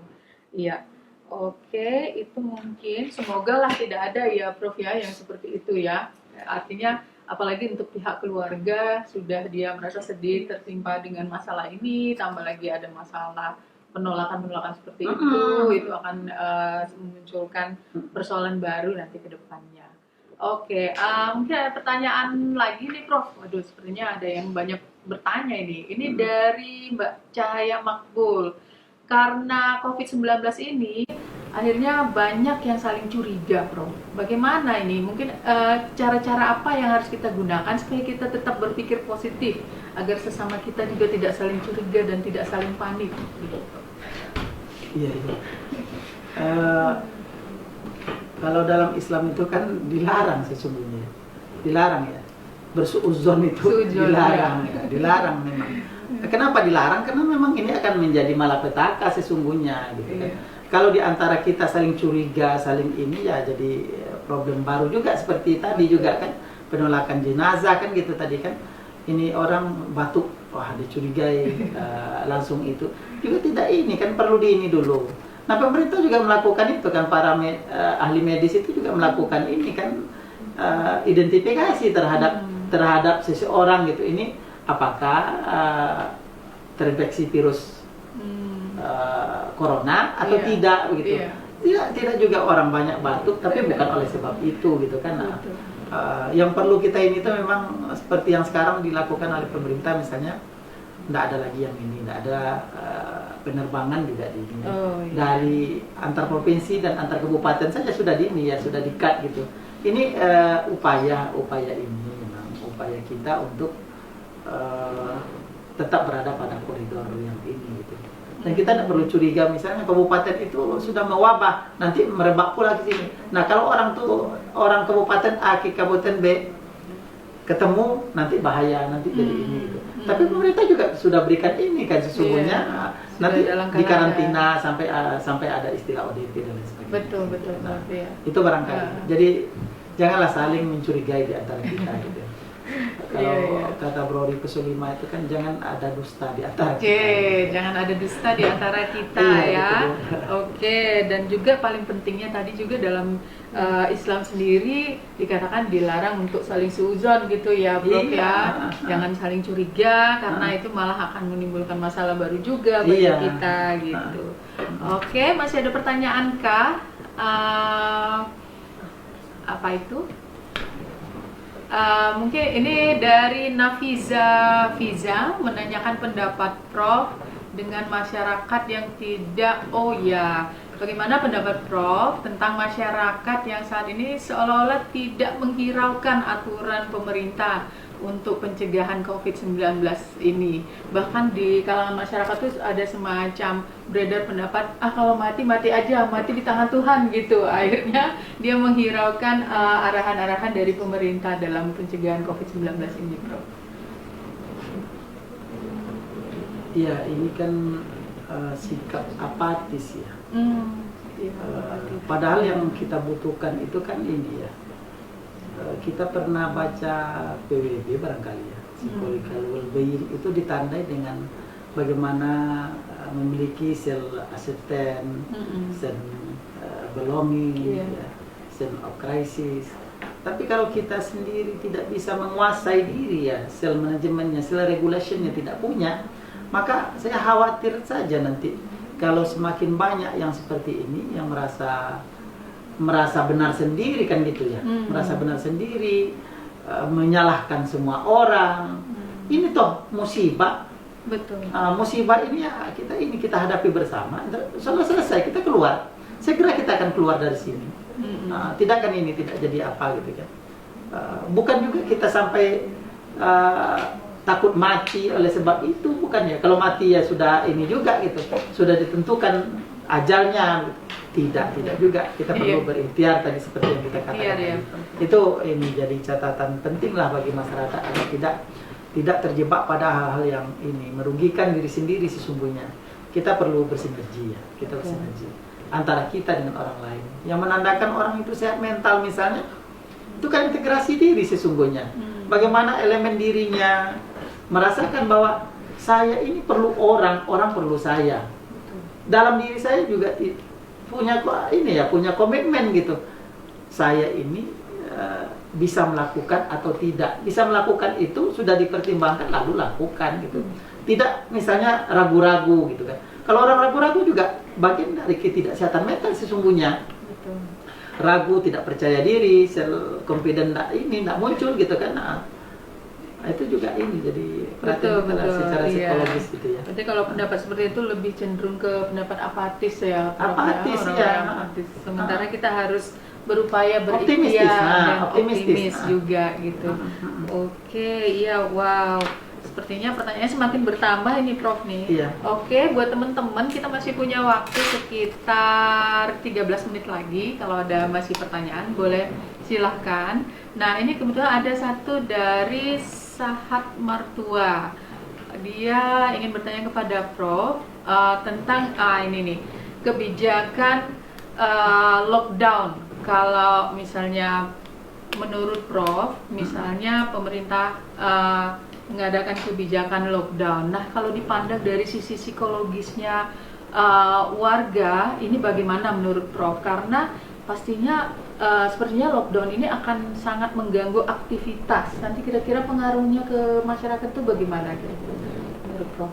S1: Iya. Oke, itu mungkin semoga lah tidak ada ya Prof ya yang seperti itu ya. Artinya apalagi untuk pihak keluarga sudah dia merasa sedih tertimpa dengan masalah ini, tambah lagi ada masalah penolakan seperti itu akan memunculkan persoalan baru nanti ke depannya. Oke, mungkin ada pertanyaan lagi nih Prof. Waduh, sepertinya ada yang banyak bertanya ini. Ini dari Mbak Cahaya Makbul. Karena COVID-19 ini akhirnya banyak yang saling curiga, Prof. Bagaimana ini? Mungkin cara-cara apa yang harus kita gunakan supaya kita tetap berpikir positif agar sesama kita juga tidak saling curiga dan tidak saling panik gitu.
S2: Iya. Kalau dalam Islam itu kan dilarang sesungguhnya. Dilarang ya. Bersuuzon itu dilarang memang. Kenapa dilarang? Karena memang ini akan menjadi malapetaka sesungguhnya gitu kan. Kalau di antara kita saling curiga, saling ini ya jadi problem baru juga seperti tadi juga kan penolakan jenazah kan gitu tadi kan. Ini orang batuk, wah dicurigai langsung itu. Juga tidak ini kan perlu ini dulu. Nah, pemerintah juga melakukan itu kan, para ahli medis itu juga melakukan ini kan identifikasi terhadap seseorang gitu. Ini apakah terinfeksi virus corona atau tidak begitu. tidak juga orang banyak batuk, tapi bukan oleh sebab itu gitu kan. Nah,
S1: Betul.
S2: yang perlu kita ini tuh memang seperti yang sekarang dilakukan oleh pemerintah, misalnya tidak ada lagi yang ini, tidak ada penerbangan juga di ini.
S1: Oh, iya.
S2: Dari antar provinsi dan antar kabupaten saja sudah di ini ya, sudah di-cut gitu. Ini upaya ini memang upaya kita untuk tetap berada pada koridor yang ini gitu. Dan kita tidak perlu curiga misalnya kabupaten itu sudah mewabah, nanti merebak pula ke sini. Nah, kalau orang kabupaten A ke kabupaten B ketemu, nanti bahaya, nanti jadi ini gitu. Tapi pemerintah juga sudah berikan ini kan sesungguhnya, nanti di karantina sampai ada istilah ODP dan lain sebagainya.
S1: Betul.
S2: Nah,
S1: Iya.
S2: itu barangkali. Jadi janganlah saling mencurigai di antara kita gitu. Kalau
S1: Iya.
S2: kata Bro Riko Sulima itu kan jangan ada dusta di antara
S1: Oke,
S2: kita.
S1: jangan ada dusta di antara kita
S2: Iya,
S1: ya.
S2: betul.
S1: Oke, dan juga paling pentingnya tadi juga dalam Islam sendiri dikatakan dilarang untuk saling suudzon gitu ya, Bro
S2: Iya.
S1: ya. Jangan saling curiga karena itu malah akan menimbulkan masalah baru juga bagi
S2: Iya.
S1: kita gitu. Oke, masih ada pertanyaan kah? Apa itu? Mungkin ini dari Nafiza Fiza menanyakan pendapat Prof dengan masyarakat yang tidak, bagaimana pendapat Prof tentang masyarakat yang saat ini seolah-olah tidak menghiraukan aturan pemerintah untuk pencegahan COVID-19 ini. Bahkan di kalangan masyarakat itu ada semacam beredar pendapat, kalau mati aja, mati di tangan Tuhan gitu. Akhirnya dia menghiraukan arahan-arahan dari pemerintah dalam pencegahan COVID-19 ini, Bro.
S2: Iya, ini kan sikap apatis ya.
S1: Iya,
S2: Padahal yang kita butuhkan itu kan ini ya. Kita pernah baca PWB barangkali ya, psychological well-being itu ditandai dengan bagaimana memiliki sel acceptance, sense belonging, ya, sense of crisis. Tapi kalau kita sendiri tidak bisa menguasai diri ya, sel manajemennya, sel regulationnya tidak punya, maka saya khawatir saja nanti kalau semakin banyak yang seperti ini yang merasa benar sendiri kan gitu ya, merasa benar sendiri, menyalahkan semua orang. Ini toh musibah.
S1: Betul.
S2: Musibah ini ya kita hadapi bersama. Setelah selesai kita keluar. Segera kita akan keluar dari sini. Tidak kan ini tidak jadi apa gitu kan. Bukan juga kita sampai takut mati oleh sebab itu, bukan ya. Kalau mati ya sudah ini juga gitu, sudah ditentukan ajalnya. Tidak juga, kita perlu berikhtiar tadi seperti yang kita katakan. Itu ini jadi catatan penting lah bagi masyarakat agar tidak terjebak pada hal-hal yang ini merugikan diri sendiri sesungguhnya. Kita perlu bersinergi ya, kita bersinergi antara kita dengan orang lain. Yang menandakan orang itu sehat mental misalnya, itu kan integrasi diri sesungguhnya. Bagaimana elemen dirinya merasakan bahwa saya ini perlu orang perlu saya. Dalam diri saya juga punya komitmen gitu. Saya ini bisa melakukan atau tidak. Bisa melakukan itu sudah dipertimbangkan lalu lakukan gitu. Tidak misalnya ragu-ragu gitu kan. Kalau orang ragu-ragu juga bagian dari ketidaksehatan mental sesungguhnya.
S1: Betul.
S2: Ragu, tidak percaya diri, self confident tidak muncul gitu kan. Nah, itu juga ini jadi perhatian kita secara psikologis gitu ya.
S1: Berarti kalau pendapat seperti itu lebih cenderung ke pendapat apatis ya,
S2: apatis ya.
S1: Apatis. Sementara kita harus berupaya
S2: optimistis,
S1: berikhtiar dan
S2: optimis
S1: juga gitu. Oke, iya, wow. Sepertinya pertanyaannya semakin bertambah ini, Prof nih.
S2: Iya.
S1: Oke, buat teman-teman kita masih punya waktu sekitar 13 menit lagi. Kalau ada masih pertanyaan boleh silahkan. Nah, ini kebetulan ada satu dari Sahat Martua. Dia ingin bertanya kepada Prof tentang ini nih, kebijakan lockdown. Kalau misalnya menurut Prof, misalnya pemerintah mengadakan kebijakan lockdown. Nah, kalau dipandang dari sisi psikologisnya warga, ini bagaimana menurut Prof? Karena pastinya sepertinya lockdown ini akan sangat mengganggu aktivitas. Nanti kira-kira pengaruhnya ke masyarakat itu bagaimana menurut Prof?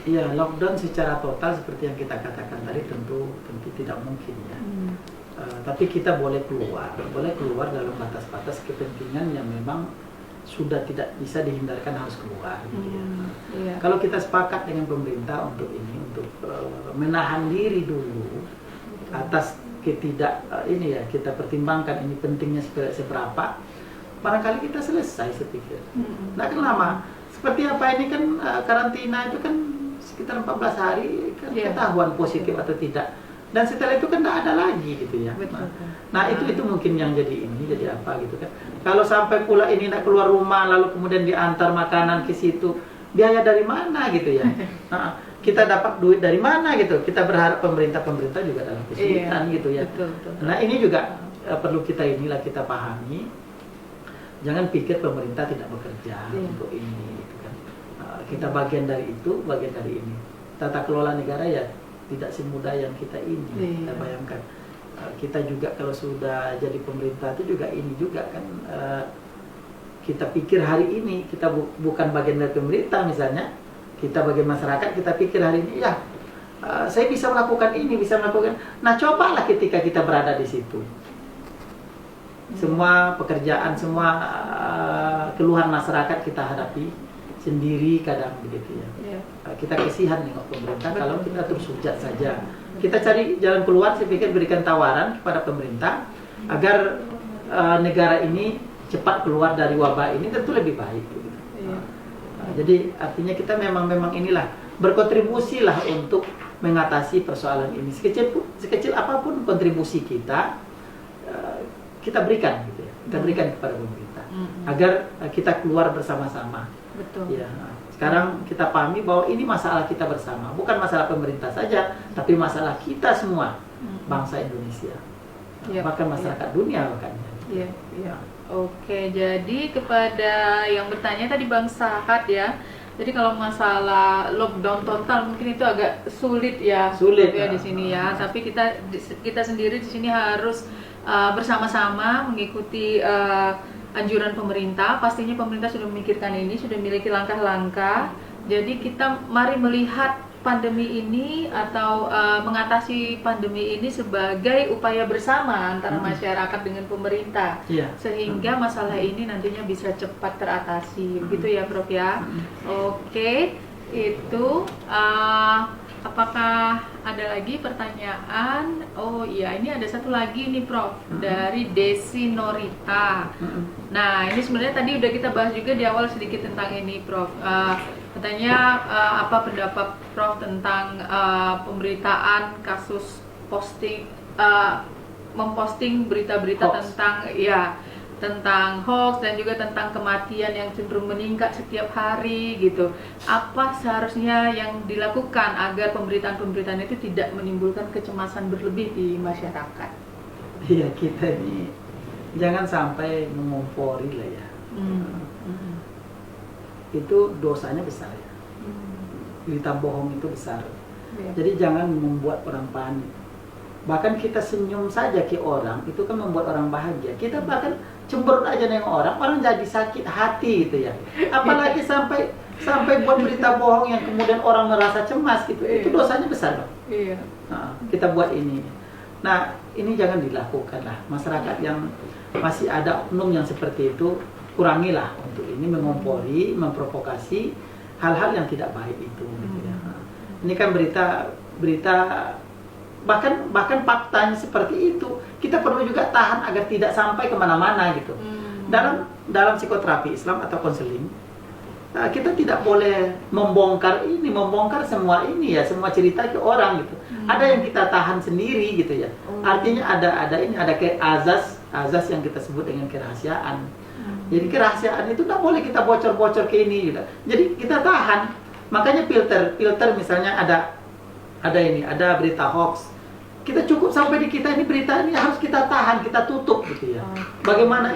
S2: Ya, lockdown secara total seperti yang kita katakan tadi tentu tidak mungkin ya. Tapi kita boleh keluar dalam batas-batas kepentingan yang memang sudah tidak bisa dihindarkan harus keluar. Gitu ya.
S1: Iya.
S2: Kalau kita sepakat dengan pemerintah untuk menahan diri dulu atas ini ya, kita pertimbangkan ini pentingnya seberapa, barangkali kita selesai saya pikir. Nah kan lama. Seperti apa ini kan karantina itu kan sekitar 14 hari kan ketahuan positif atau tidak. Dan setelah itu kan tidak ada lagi gitu ya. Nah itu mungkin yang jadi apa gitu kan. Kalau sampai pula ini tidak keluar rumah lalu kemudian diantar makanan ke situ, biaya dari mana gitu ya. Nah, kita dapat duit dari mana gitu. Kita berharap pemerintah juga dalam kesulitan gitu ya. Nah ini juga perlu kita pahami. Jangan pikir pemerintah tidak bekerja untuk ini gitu kan. Kita bagian dari ini. Tata kelola negara ya tidak semudah yang kita kita bayangkan. Kita juga kalau sudah jadi pemerintah itu juga kan kita pikir hari ini kita bukan bagian dari pemerintah misalnya, kita bagian masyarakat, kita pikir hari ini ya saya bisa melakukan ini, nah cobalah ketika kita berada di situ, semua pekerjaan, semua keluhan masyarakat kita hadapi sendiri kadang begitu ya. Kita kasihan nengok pemerintah kalau kita terus hujat saja. Kita cari jalan keluar, saya pikir berikan tawaran kepada pemerintah agar negara ini cepat keluar dari wabah ini, tentu lebih baik. Gitu. Jadi artinya kita memang inilah berkontribusi lah untuk mengatasi persoalan ini. Sekecil apapun kontribusi kita berikan gitu ya. Kita berikan kepada pemerintah agar kita keluar bersama-sama.
S1: Betul.
S2: Ya, sekarang kita pahami bahwa ini masalah kita bersama, bukan masalah pemerintah saja, tapi masalah kita semua, bangsa Indonesia, bahkan masyarakat dunia bahkan.
S1: Oke, jadi kepada yang bertanya tadi Bang Sahat ya, jadi kalau masalah lockdown total mungkin itu agak sulit ya di sini ya, tapi kita sendiri di sini harus bersama-sama mengikuti anjuran pemerintah. Pastinya pemerintah sudah memikirkan ini, sudah memiliki langkah-langkah. Jadi kita mari melihat pandemi ini atau mengatasi pandemi ini sebagai upaya bersama antara masyarakat dengan pemerintah, sehingga masalah ini nantinya bisa cepat teratasi. Begitu ya Prof ya. Oke, itu apakah ada lagi pertanyaan? Oh iya, ini ada satu lagi nih Prof, dari Desi Norita. Nah ini sebenarnya tadi udah kita bahas juga di awal sedikit tentang ini Prof. Katanya apa pendapat Prof tentang pemberitaan kasus memposting berita-berita tentang hoax dan juga tentang kematian yang cenderung meningkat setiap hari gitu. Apa seharusnya yang dilakukan agar pemberitaan-pemberitaan itu tidak menimbulkan kecemasan berlebih di masyarakat?
S2: Iya, kita ini jangan sampai mengompori lah ya. Itu dosanya besar ya. Berita bohong itu besar. Jadi jangan membuat orang panik. Bahkan kita senyum saja ke orang itu kan membuat orang bahagia. Kita bahkan cemberut aja nengok orang jadi sakit hati gitu ya. Apalagi sampai buat berita bohong yang kemudian orang merasa cemas gitu. Itu dosanya besar, Bang. Nah, kita buat ini. Nah, ini jangan dilakukan lah. Masyarakat yang masih ada oknum yang seperti itu, kurangilah untuk ini mengompori, memprovokasi hal-hal yang tidak baik itu gitu ya. Ini kan berita bahkan faktanya seperti itu, kita perlu juga tahan agar tidak sampai kemana-mana gitu. Dalam psikoterapi Islam atau konseling, kita tidak boleh membongkar semua ini ya, semua cerita ke orang gitu. Ada yang kita tahan sendiri gitu ya. Artinya ada azas yang kita sebut dengan kerahasiaan. Jadi kerahasiaan itu tidak boleh kita bocor-bocor ke ini gitu. Jadi kita tahan. Makanya filter misalnya ada berita hoax. Kita cukup sampai di kita ini berita ini harus kita tahan, kita tutup gitu ya. Bagaimana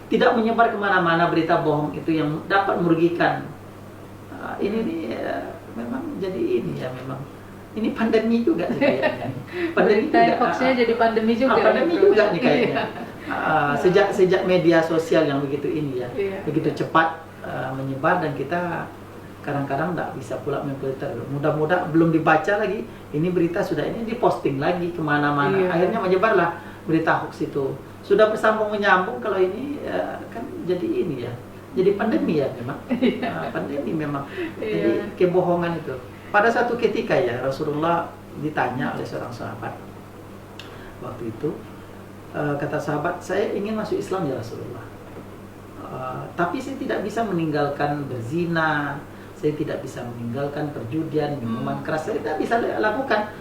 S2: tidak menyebar kemana-mana berita bohong itu yang dapat merugikan. Ini memang jadi ini ya memang. Ini pandemi juga sih kayaknya. Pandemi juga.
S1: Hoaxnya jadi pandemi juga.
S2: Pandemi juga nih kayaknya. Sejak media sosial yang begitu ini ya, begitu cepat menyebar dan kita kadang-kadang nggak bisa pula memfilter. Mudah-mudahan belum dibaca lagi, ini berita sudah ini diposting lagi kemana-mana.
S1: Iya.
S2: Akhirnya menyebarlah berita hoax itu. Sudah bersambung menyambung, kalau ini kan jadi ini ya, jadi pandemi ya memang. Pandemi memang. Jadi kebohongan itu. Pada satu ketika ya Rasulullah ditanya oleh seorang sahabat waktu itu, kata sahabat, saya ingin masuk Islam ya Rasulullah. Tapi saya tidak bisa meninggalkan berzina, saya tidak bisa meninggalkan perjudian, minuman keras, saya tidak bisa lakukan.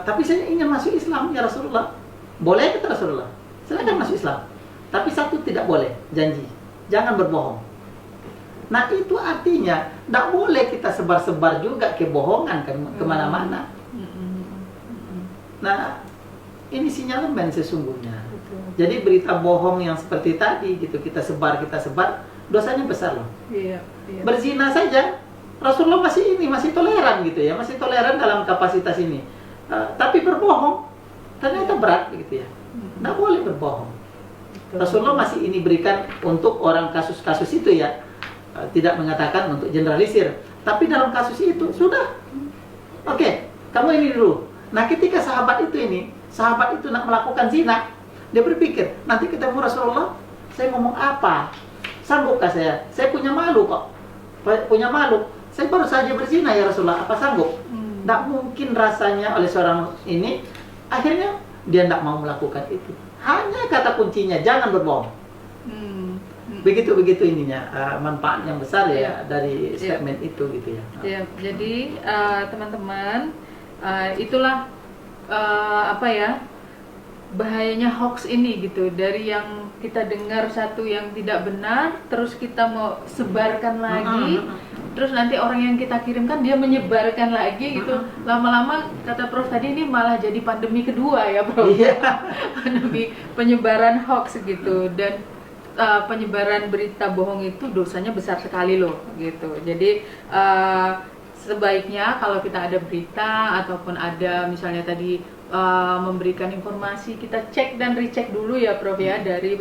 S2: Tapi saya ingin masuk Islam ya Rasulullah. Boleh kata Rasulullah, silakan masuk Islam. Tapi satu tidak boleh, janji, jangan berbohong. Nah itu artinya tidak boleh kita sebar-sebar juga kebohongan kan kemana-mana. Nah ini sinyalemen sesungguhnya. Jadi berita bohong yang seperti tadi gitu kita sebar, dosanya besar loh. Iya. Berzina saja Rasulullah masih toleran gitu ya, masih toleran dalam kapasitas ini. Tapi berbohong ternyata berat gitu ya. Nggak boleh berbohong. Rasulullah masih ini berikan untuk orang kasus-kasus itu ya, tidak mengatakan untuk generalisir. Tapi dalam kasus itu sudah, oke, kamu ini dulu. Nah ketika sahabat itu nak melakukan zina, dia berpikir, nanti ketemu Rasulullah, saya ngomong apa? Sanggupkah saya? Saya punya malu kok. Punya malu. Saya baru saja berzina ya Rasulullah, apa sanggup? Tidak mungkin rasanya oleh seorang ini. Akhirnya dia tidak mau melakukan itu. Hanya kata kuncinya, jangan berbohong. Begitu ininya, manfaat yang besar ya dari statement itu gitu ya.
S1: Ya, jadi teman-teman, itulah bahayanya hoax ini gitu. Dari yang kita dengar satu yang tidak benar, terus kita mau sebarkan lagi, terus nanti orang yang kita kirimkan dia menyebarkan lagi gitu. Lama-lama kata Prof tadi ini malah jadi pandemi kedua ya Prof. Pandemi penyebaran hoax gitu. Dan penyebaran berita bohong itu dosanya besar sekali loh gitu. Jadi sebaiknya kalau kita ada berita ataupun ada misalnya tadi memberikan informasi, kita cek dan recheck dulu ya Prof ya dari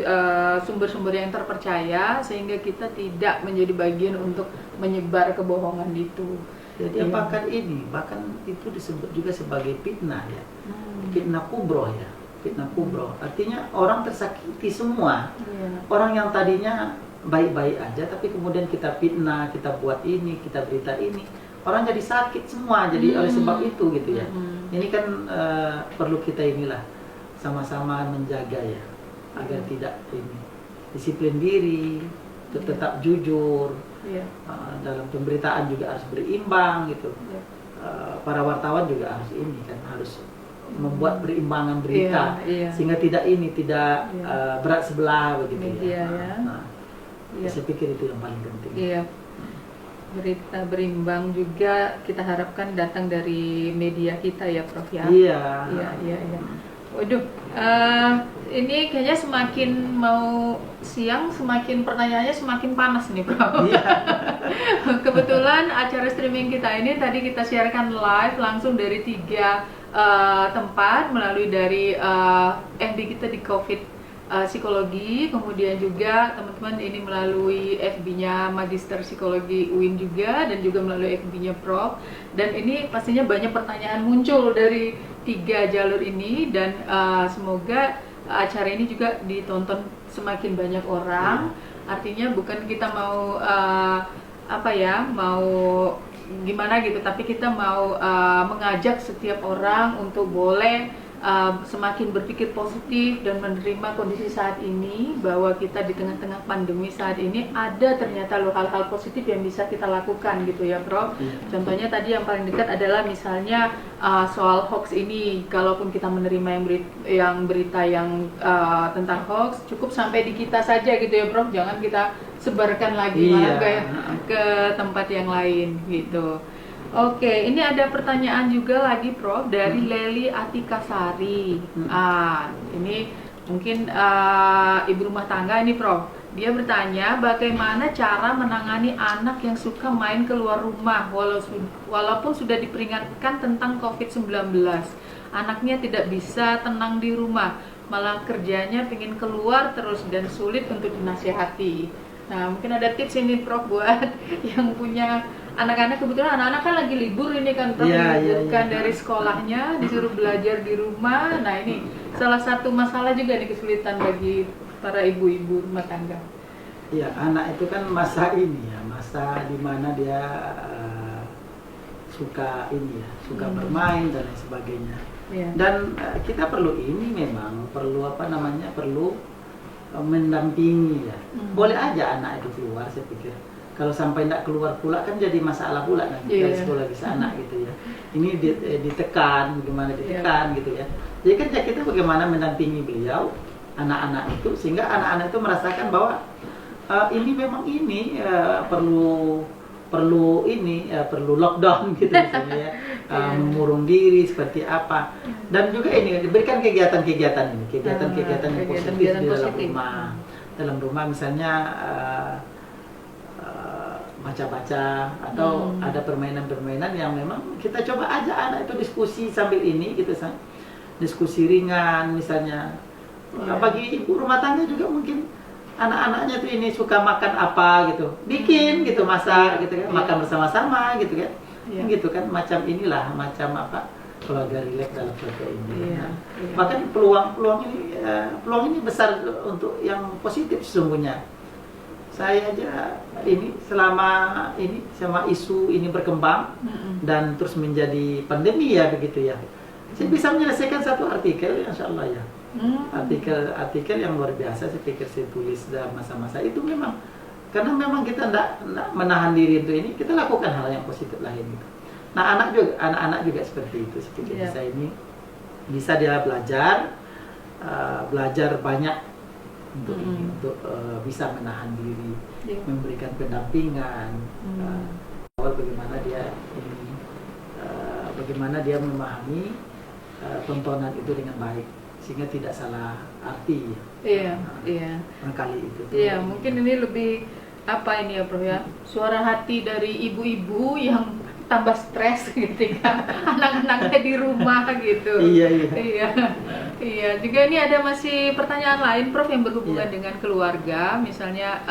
S1: sumber-sumber yang terpercaya, sehingga kita tidak menjadi bagian untuk menyebar kebohongan itu.
S2: Jadi bahkan itu disebut juga sebagai fitnah ya. Fitnah kubro ya. Fitnah kubro artinya orang tersakiti semua. Orang yang tadinya baik-baik aja tapi kemudian kita fitnah, kita buat ini, kita berita ini, orang jadi sakit semua. Jadi oleh sebab itu gitu ya. Ini kan perlu kita inilah sama-sama menjaga ya, agar tidak ini, disiplin diri, tetap jujur. Dalam pemberitaan juga harus berimbang gitu. Para wartawan juga harus ini kan, harus membuat berimbangan berita sehingga tidak berat sebelah begitu ya. Saya pikir itu yang paling penting. Berita berimbang juga kita harapkan datang dari media kita ya Prof ya. Iya.
S1: Waduh, ini kayaknya semakin mau siang, semakin pertanyaannya semakin panas nih Prof. Kebetulan acara streaming kita ini tadi kita siarkan live langsung dari 3 tempat, melalui dari FB kita di COVID Psikologi, kemudian juga teman-teman ini melalui FB-nya Magister Psikologi UIN juga, dan juga melalui FB-nya Prof. Dan ini pastinya banyak pertanyaan muncul dari 3 jalur ini, dan semoga acara ini juga ditonton semakin banyak orang. Artinya bukan kita mau mau gimana gitu, tapi kita mau mengajak setiap orang untuk boleh semakin berpikir positif dan menerima kondisi saat ini, bahwa kita di tengah-tengah pandemi saat ini ada ternyata loh hal-hal positif yang bisa kita lakukan gitu ya Prof. Contohnya tadi yang paling dekat adalah misalnya soal hoax ini, kalaupun kita menerima yang berita yang tentang hoax, cukup sampai di kita saja gitu ya Prof, jangan kita sebarkan lagi ke tempat yang lain gitu. Oke, ini ada pertanyaan juga lagi Prof dari Leli Atikasari. Ini mungkin ibu rumah tangga ini Prof. Dia bertanya bagaimana cara menangani anak yang suka main keluar rumah walaupun sudah diperingatkan tentang COVID-19. Anaknya tidak bisa tenang di rumah, malah kerjanya pengen keluar terus dan sulit untuk dinasihati. Nah, mungkin ada tips ini Prof buat yang punya anak-anak, kebetulan anak-anak kan lagi libur ini kan Prof,
S2: Iya, iya,
S1: diliburkan
S2: iya.
S1: dari sekolahnya, disuruh belajar di rumah. Nah, ini salah satu masalah juga nih, kesulitan bagi para ibu-ibu rumah tangga.
S2: Iya, anak itu kan masa ini ya, masa dimana dia suka ini ya, suka bermain dan lain sebagainya.
S1: Iya.
S2: Dan kita perlu ini memang perlu apa namanya, perlu mendampingi ya. Boleh aja anak itu keluar, saya pikir. Kalau sampai tidak keluar pula kan jadi masalah pula nanti dari psikologis anak gitu ya. Ini ditekan, bagaimana ditekan gitu ya. Jadi kan ya kita bagaimana mendampingi beliau, anak-anak itu, sehingga anak-anak itu merasakan bahwa ini memang ini perlu ini perlu lockdown gitu misalnya ya, mengurung diri seperti apa, dan juga ini diberikan kegiatan-kegiatan ini, kegiatan-kegiatan yang positif di dalam rumah misalnya baca-baca atau ada permainan-permainan yang memang kita coba aja anak itu diskusi sambil ini gitu, diskusi ringan misalnya. Bagi ibu rumah tangga juga mungkin anak-anaknya tuh ini suka makan apa gitu, bikin gitu, masak gitu kan, makan bersama-sama gitu kan, gitu kan, macam inilah, macam apa, keluarga rileks dalam keluarga ini. Bahkan peluang ini besar untuk yang positif sesungguhnya. Saya aja ini selama isu ini berkembang dan terus menjadi pandemi ya begitu ya, saya bisa menyelesaikan satu artikel insya Allah ya. Artikel yang luar biasa saya pikir saya tulis dalam masa-masa itu, memang karena memang kita tidak menahan diri untuk ini, kita lakukan hal yang positif lain gitu. Nah anak-anak juga seperti itu, seperti bisa dia belajar banyak untuk ini, untuk bisa menahan diri, memberikan pendampingan, bagaimana dia memahami tontonan itu dengan baik, sehingga tidak salah arti. Kali itu.
S1: Iya, mungkin ini lebih apa ini ya Prof ya, suara hati dari ibu-ibu yang tambah stres ketika anak-anaknya di rumah gitu. Iya. Juga ini ada masih pertanyaan lain Prof yang berhubungan dengan keluarga, misalnya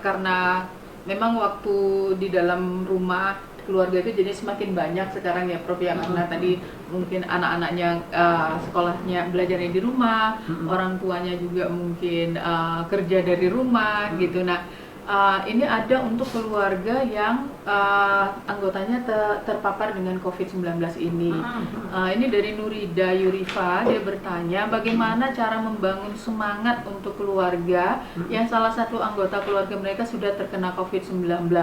S1: karena memang waktu di dalam rumah keluarga itu jadi semakin banyak sekarang ya Prof ya, karena tadi mungkin anak-anaknya sekolahnya belajarnya di rumah, orang tuanya juga mungkin kerja dari rumah gitu. Nah ini ada untuk keluarga yang anggotanya terpapar dengan COVID-19 ini. Ini dari Nurida Yurifa, dia bertanya bagaimana cara membangun semangat untuk keluarga yang salah satu anggota keluarga mereka sudah terkena COVID-19.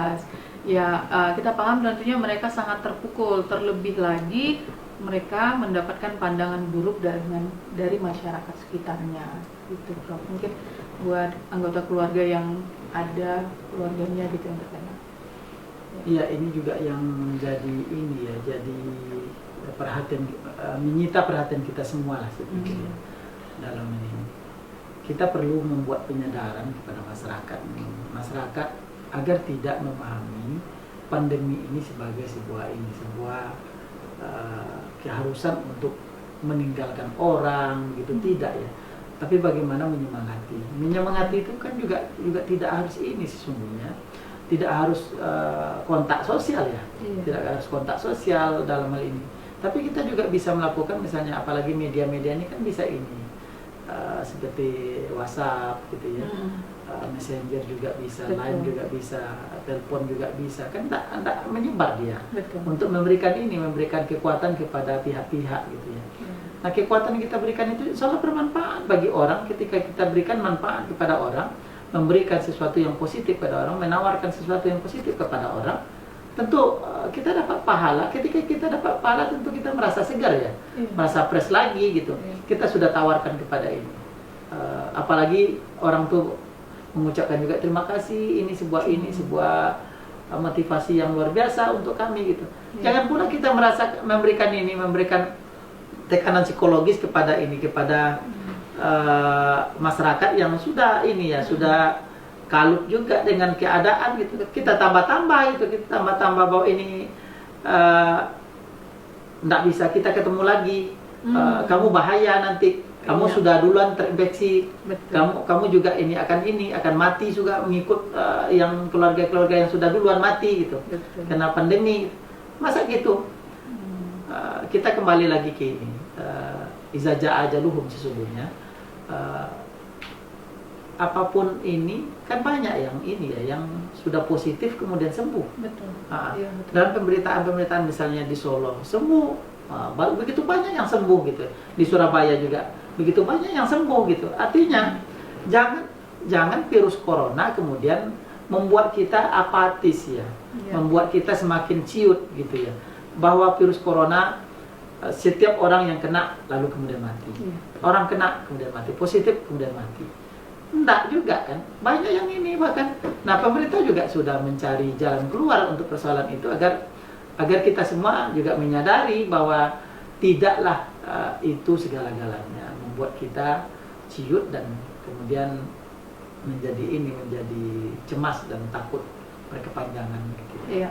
S1: Ya, kita paham tentunya mereka sangat terpukul, terlebih lagi mereka mendapatkan pandangan buruk dari masyarakat sekitarnya. Gitu, Prof. Mungkin buat anggota keluarga yang ada keluarganya gitu yang terkena.
S2: Iya, ini juga yang menjadi ini ya, jadi perhatian, menyita perhatian kita semua lah sebetulnya dalam ini. Kita perlu membuat penyadaran kepada masyarakat agar tidak memahami pandemi ini sebagai sebuah keharusan untuk meninggalkan orang gitu, tidak ya. Tapi bagaimana menyemangati itu kan juga tidak harus ini sesungguhnya, tidak harus kontak sosial ya, tidak harus kontak sosial dalam hal ini. Tapi kita juga bisa melakukan misalnya, apalagi media-media ini kan bisa ini seperti WhatsApp gitu ya, Messenger juga bisa, Line juga bisa, telepon juga bisa, kan tidak menyebar dia. Untuk memberikan kekuatan kepada pihak-pihak gitu ya. Nah, kekuatan yang kita berikan itu insya Allah bermanfaat bagi orang. Ketika kita berikan manfaat kepada orang, memberikan sesuatu yang positif kepada orang, menawarkan sesuatu yang positif kepada orang, tentu kita dapat pahala. Ketika kita dapat pahala, tentu kita merasa segar ya, merasa fresh lagi gitu. Kita sudah tawarkan kepada ini, apalagi orang tuh mengucapkan juga terima kasih, ini sebuah motivasi yang luar biasa untuk kami gitu. Jangan pula kita merasa memberikan tekanan psikologis kepada masyarakat yang sudah sudah kalut juga dengan keadaan gitu. Kita tambah-tambah bahwa ini tidak bisa kita ketemu lagi, kamu bahaya nanti Kamu
S1: Iya.
S2: sudah duluan terinfeksi,
S1: Betul.
S2: kamu juga akan mati juga mengikut yang keluarga-keluarga yang sudah duluan mati gitu.
S1: Betul.
S2: Kena pandemi. Masa gitu? Kita kembali lagi ke ini. Iza jaa ajaluhum sesungguhnya. Apapun ini kan banyak yang ini ya, yang sudah positif kemudian sembuh.
S1: Betul.
S2: Ah,
S1: Iya, betul.
S2: dalam pemberitaan misalnya di Solo sembuh, baru begitu banyak yang sembuh gitu. Di Surabaya juga begitu banyak yang sembuh gitu. Artinya jangan virus corona kemudian membuat kita apatis ya,
S1: Iya.
S2: membuat kita semakin ciut gitu ya, bahwa virus corona setiap orang yang kena lalu kemudian mati,
S1: Iya.
S2: orang kena kemudian mati, positif kemudian mati. Enggak juga kan, banyak yang ini bahkan. Nah, pemerintah juga sudah mencari jalan keluar untuk persoalan itu agar kita semua juga menyadari bahwa tidaklah itu segala-galanya membuat kita ciut dan kemudian menjadi cemas dan takut berkepanjangan gitu.
S1: Iya.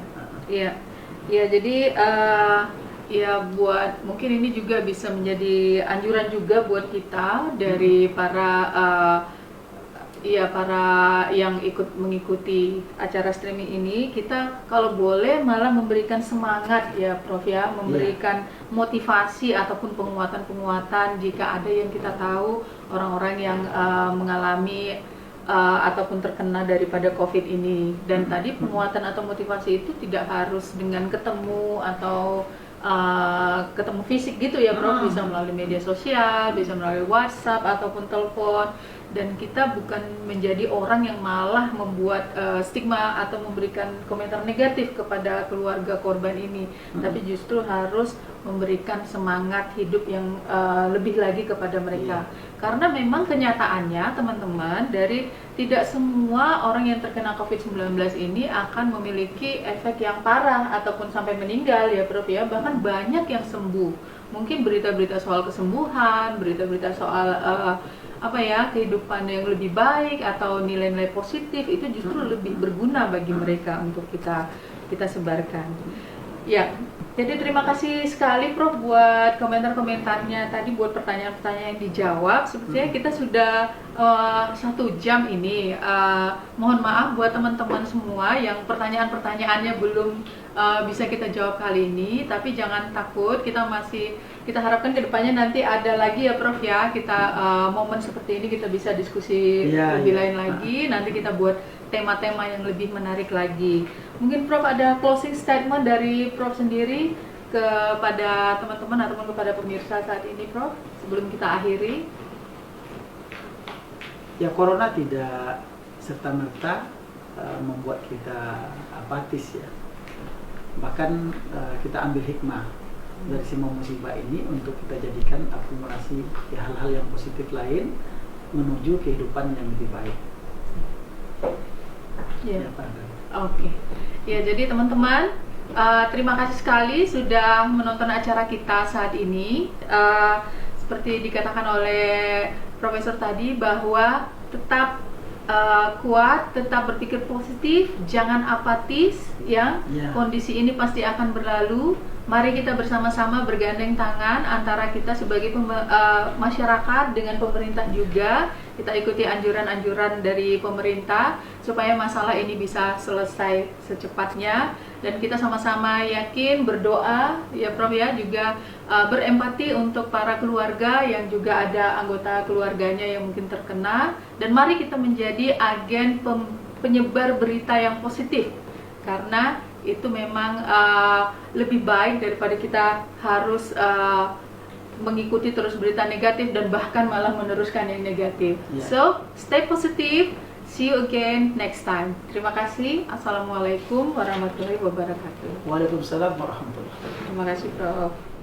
S1: Iya. Iya, jadi ya buat mungkin ini juga bisa menjadi anjuran juga buat kita dari para yang mengikuti acara streaming ini, kita kalau boleh malah memberikan semangat ya Prof ya, memberikan motivasi ataupun penguatan-penguatan jika ada yang kita tahu orang-orang yang mengalami ataupun terkena daripada COVID ini. Dan tadi penguatan atau motivasi itu tidak harus dengan ketemu atau ketemu fisik gitu ya Prof, bisa melalui media sosial, bisa melalui WhatsApp ataupun telepon. Dan kita bukan menjadi orang yang malah membuat stigma atau memberikan komentar negatif kepada keluarga korban ini, tapi justru harus memberikan semangat hidup yang lebih lagi kepada mereka. Karena memang kenyataannya teman-teman, dari tidak semua orang yang terkena COVID-19 ini akan memiliki efek yang parah ataupun sampai meninggal ya Prof ya, bahkan banyak yang sembuh. Mungkin berita-berita soal kesembuhan, berita-berita soal kehidupan yang lebih baik atau nilai-nilai positif itu justru lebih berguna bagi mereka untuk kita sebarkan. Ya, jadi terima kasih sekali Prof buat komentar-komentarnya tadi, buat pertanyaan-pertanyaan yang dijawab. Sepertinya kita sudah 1 jam ini. Mohon maaf buat teman-teman semua yang pertanyaan-pertanyaannya belum bisa kita jawab kali ini, tapi jangan takut, kita harapkan kedepannya nanti ada lagi ya Prof ya, kita momen seperti ini kita bisa diskusi lebih lain lagi, nanti kita buat tema-tema yang lebih menarik lagi. Mungkin Prof ada closing statement dari Prof sendiri kepada teman-teman ataupun kepada pemirsa saat ini Prof, sebelum kita akhiri.
S2: Ya, corona tidak serta-merta membuat kita apatis ya. Bahkan kita ambil hikmah dari semua musibah ini untuk kita jadikan akumulasi hal-hal yang positif lain menuju kehidupan yang lebih baik.
S1: Ya. Oke. Ya, jadi teman-teman, terima kasih sekali sudah menonton acara kita saat ini. Seperti dikatakan oleh Profesor tadi bahwa tetap kuat, tetap berpikir positif, jangan apatis ya. Kondisi ini pasti akan berlalu. Mari kita bersama-sama bergandeng tangan antara kita sebagai masyarakat dengan pemerintah juga. Kita ikuti anjuran-anjuran dari pemerintah supaya masalah ini bisa selesai secepatnya, dan kita sama-sama yakin, berdoa ya Prof ya, juga berempati untuk para keluarga yang juga ada anggota keluarganya yang mungkin terkena, dan mari kita menjadi agen penyebar berita yang positif, karena itu memang lebih baik daripada kita harus mengikuti terus berita negatif dan bahkan malah meneruskan yang negatif. So, stay positive. See you again next time. Terima kasih. Assalamualaikum warahmatullahi wabarakatuh.
S2: Waalaikumsalam warahmatullahi wabarakatuh.
S1: Terima kasih Prof.